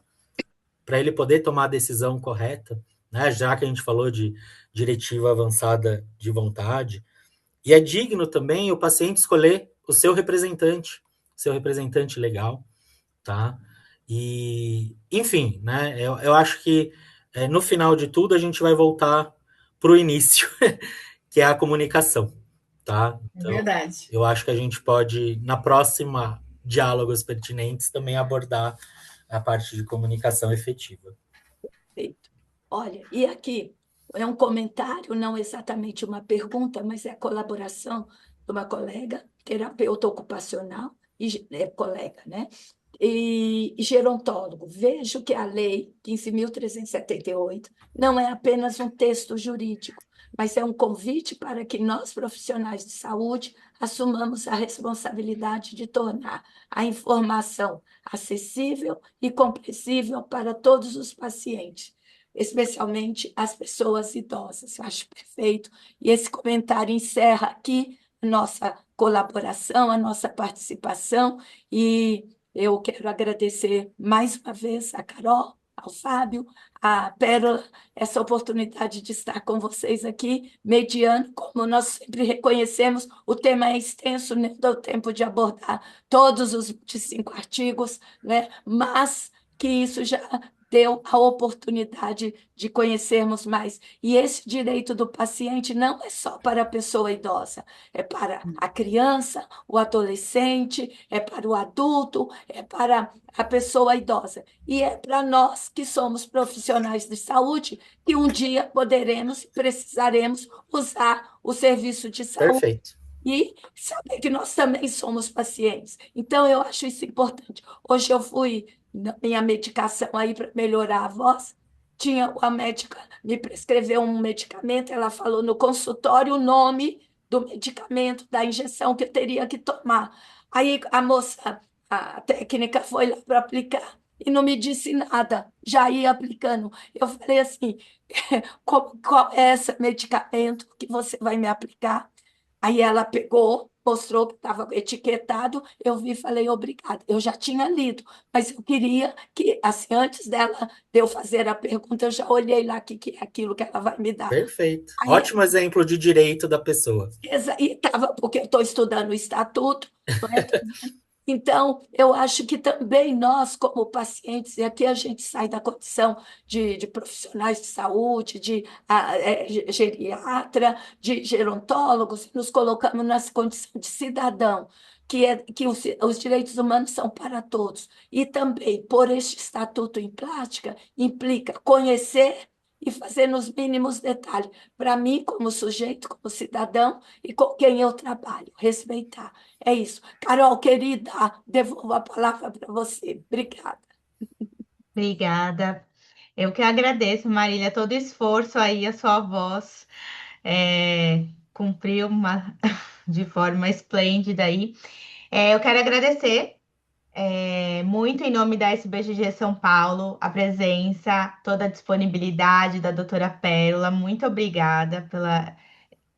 para ele poder tomar a decisão correta, né? Já que a gente falou de diretiva avançada de vontade. E é digno também o paciente escolher o seu representante legal, tá? E, enfim, né? Eu acho que no final de tudo a gente vai voltar para o início, que é a comunicação, tá? É Então, verdade. eu acho que a gente pode, na próxima diálogos pertinentes, também abordar a parte de comunicação efetiva. Perfeito. Olha, e aqui é um comentário, não exatamente uma pergunta, mas é a colaboração de uma colega, terapeuta ocupacional, e colega, né? E gerontólogo. Vejo que a Lei 15.378 não é apenas um texto jurídico, mas é um convite para que nós, profissionais de saúde, assumamos a responsabilidade de tornar a informação acessível e compreensível para todos os pacientes, especialmente as pessoas idosas. Eu acho perfeito. E esse comentário encerra aqui a nossa colaboração, a nossa participação, e eu quero agradecer mais uma vez a Carol, ao Fábio, à Pérola, essa oportunidade de estar com vocês aqui, mediando, como nós sempre reconhecemos, o tema é extenso, nem deu tempo de abordar todos os 25 artigos, né? Mas que isso já deu a oportunidade de conhecermos mais. E esse direito do paciente não é só para a pessoa idosa, é para a criança, o adolescente, é para o adulto, é para a pessoa idosa. E é para nós que somos profissionais de saúde que um dia poderemos e precisaremos usar o serviço de saúde Perfeito. e saber que nós também somos pacientes. Então, eu acho isso importante. Hoje eu fui na minha medicação aí para melhorar a voz. Tinha a médica me prescreveu um medicamento, ela falou no consultório o nome do medicamento, da injeção que eu teria que tomar. Aí a moça, a técnica, foi lá para aplicar e não me disse nada, já ia aplicando. Eu falei assim: qual é esse medicamento que você vai me aplicar? Aí ela pegou, mostrou que estava etiquetado, eu vi e falei, obrigada. Eu já tinha lido, mas eu queria que, assim, antes de eu fazer a pergunta, eu já olhei lá o que é aquilo que ela vai me dar. Perfeito. Aí, Ótimo exemplo de direito da pessoa. e estava, porque eu estou estudando o estatuto, não é? Então, eu acho que também nós, como pacientes, e aqui a gente sai da condição de profissionais de saúde, geriatra, de gerontólogos, e nos colocamos nessa condição de cidadão, que os direitos humanos são para todos. E também, por este estatuto em prática, implica conhecer e fazer nos mínimos detalhes, para mim, como sujeito, como cidadão, e com quem eu trabalho, respeitar. É isso. Carol, querida, devolvo a palavra para você. Obrigada. Obrigada. Eu que agradeço, Marília, todo o esforço aí, a sua voz cumpriu de forma esplêndida aí. Eu quero agradecer muito em nome da SBGG São Paulo, a presença, toda a disponibilidade da doutora Pérola. Muito obrigada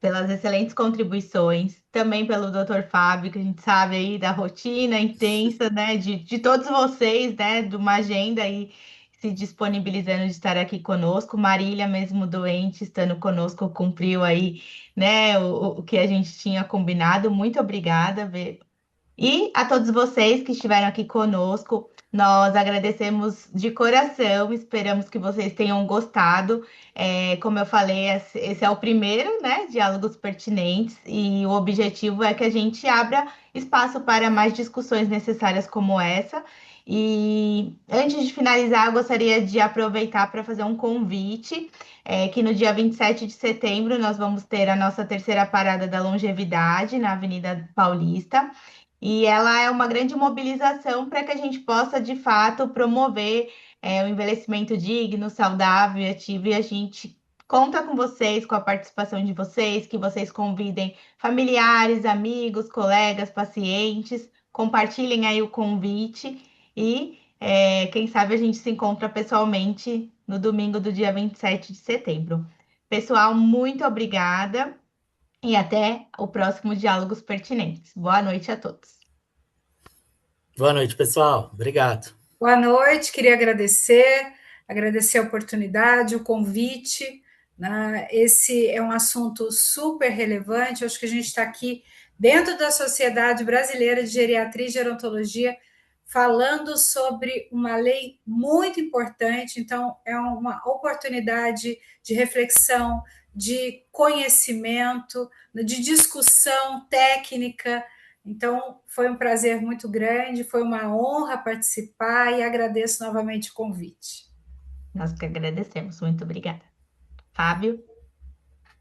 pelas excelentes contribuições, também pelo doutor Fábio, que a gente sabe aí da rotina intensa, né, de todos vocês, né, de uma agenda aí se disponibilizando de estar aqui conosco. Marília, mesmo doente, estando conosco, cumpriu aí, né, o que a gente tinha combinado. Muito obrigada, e a todos vocês que estiveram aqui conosco, nós agradecemos de coração, esperamos que vocês tenham gostado. Como eu falei, esse é o primeiro, né, Diálogos Pertinentes, e o objetivo é que a gente abra espaço para mais discussões necessárias como essa. E antes de finalizar, eu gostaria de aproveitar para fazer um convite, que no dia 27 de setembro nós vamos ter a nossa terceira parada da longevidade na Avenida Paulista. E ela é uma grande mobilização para que a gente possa, de fato, promover o envelhecimento digno, saudável e ativo. E a gente conta com vocês, com a participação de vocês, que vocês convidem familiares, amigos, colegas, pacientes, compartilhem aí o convite e quem sabe a gente se encontra pessoalmente no domingo do dia 27 de setembro. Pessoal, muito obrigada. E até o próximo Diálogos Pertinentes. Boa noite a todos. Boa noite, pessoal. Obrigado. Boa noite, queria agradecer a oportunidade, o convite, né? Esse é um assunto super relevante, acho que a gente está aqui dentro da Sociedade Brasileira de Geriatria e Gerontologia, falando sobre uma lei muito importante, então é uma oportunidade de reflexão, de conhecimento, de discussão técnica. Então, foi um prazer muito grande, foi uma honra participar e agradeço novamente o convite. Nós que agradecemos. Muito obrigada. Fábio?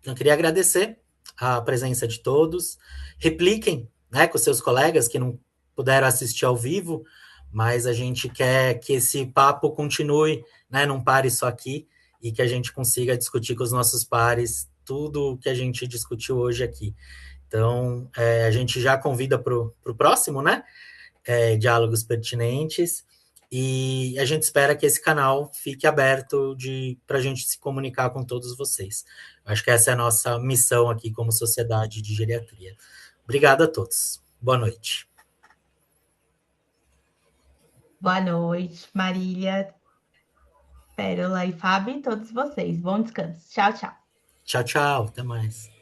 Eu queria agradecer a presença de todos. Repliquem, né, com seus colegas que não puderam assistir ao vivo, mas a gente quer que esse papo continue, né, não pare só aqui e que a gente consiga discutir com os nossos pares tudo o que a gente discutiu hoje aqui. Então, a gente já convida para o próximo, né? Diálogos Pertinentes, e a gente espera que esse canal fique aberto para a gente se comunicar com todos vocês. Acho que essa é a nossa missão aqui como Sociedade de Geriatria. Obrigado a todos. Boa noite. Boa noite, Marília, Pérola e Fábio, e todos vocês. Bom descanso. Tchau, tchau. Tchau, tchau. Até mais.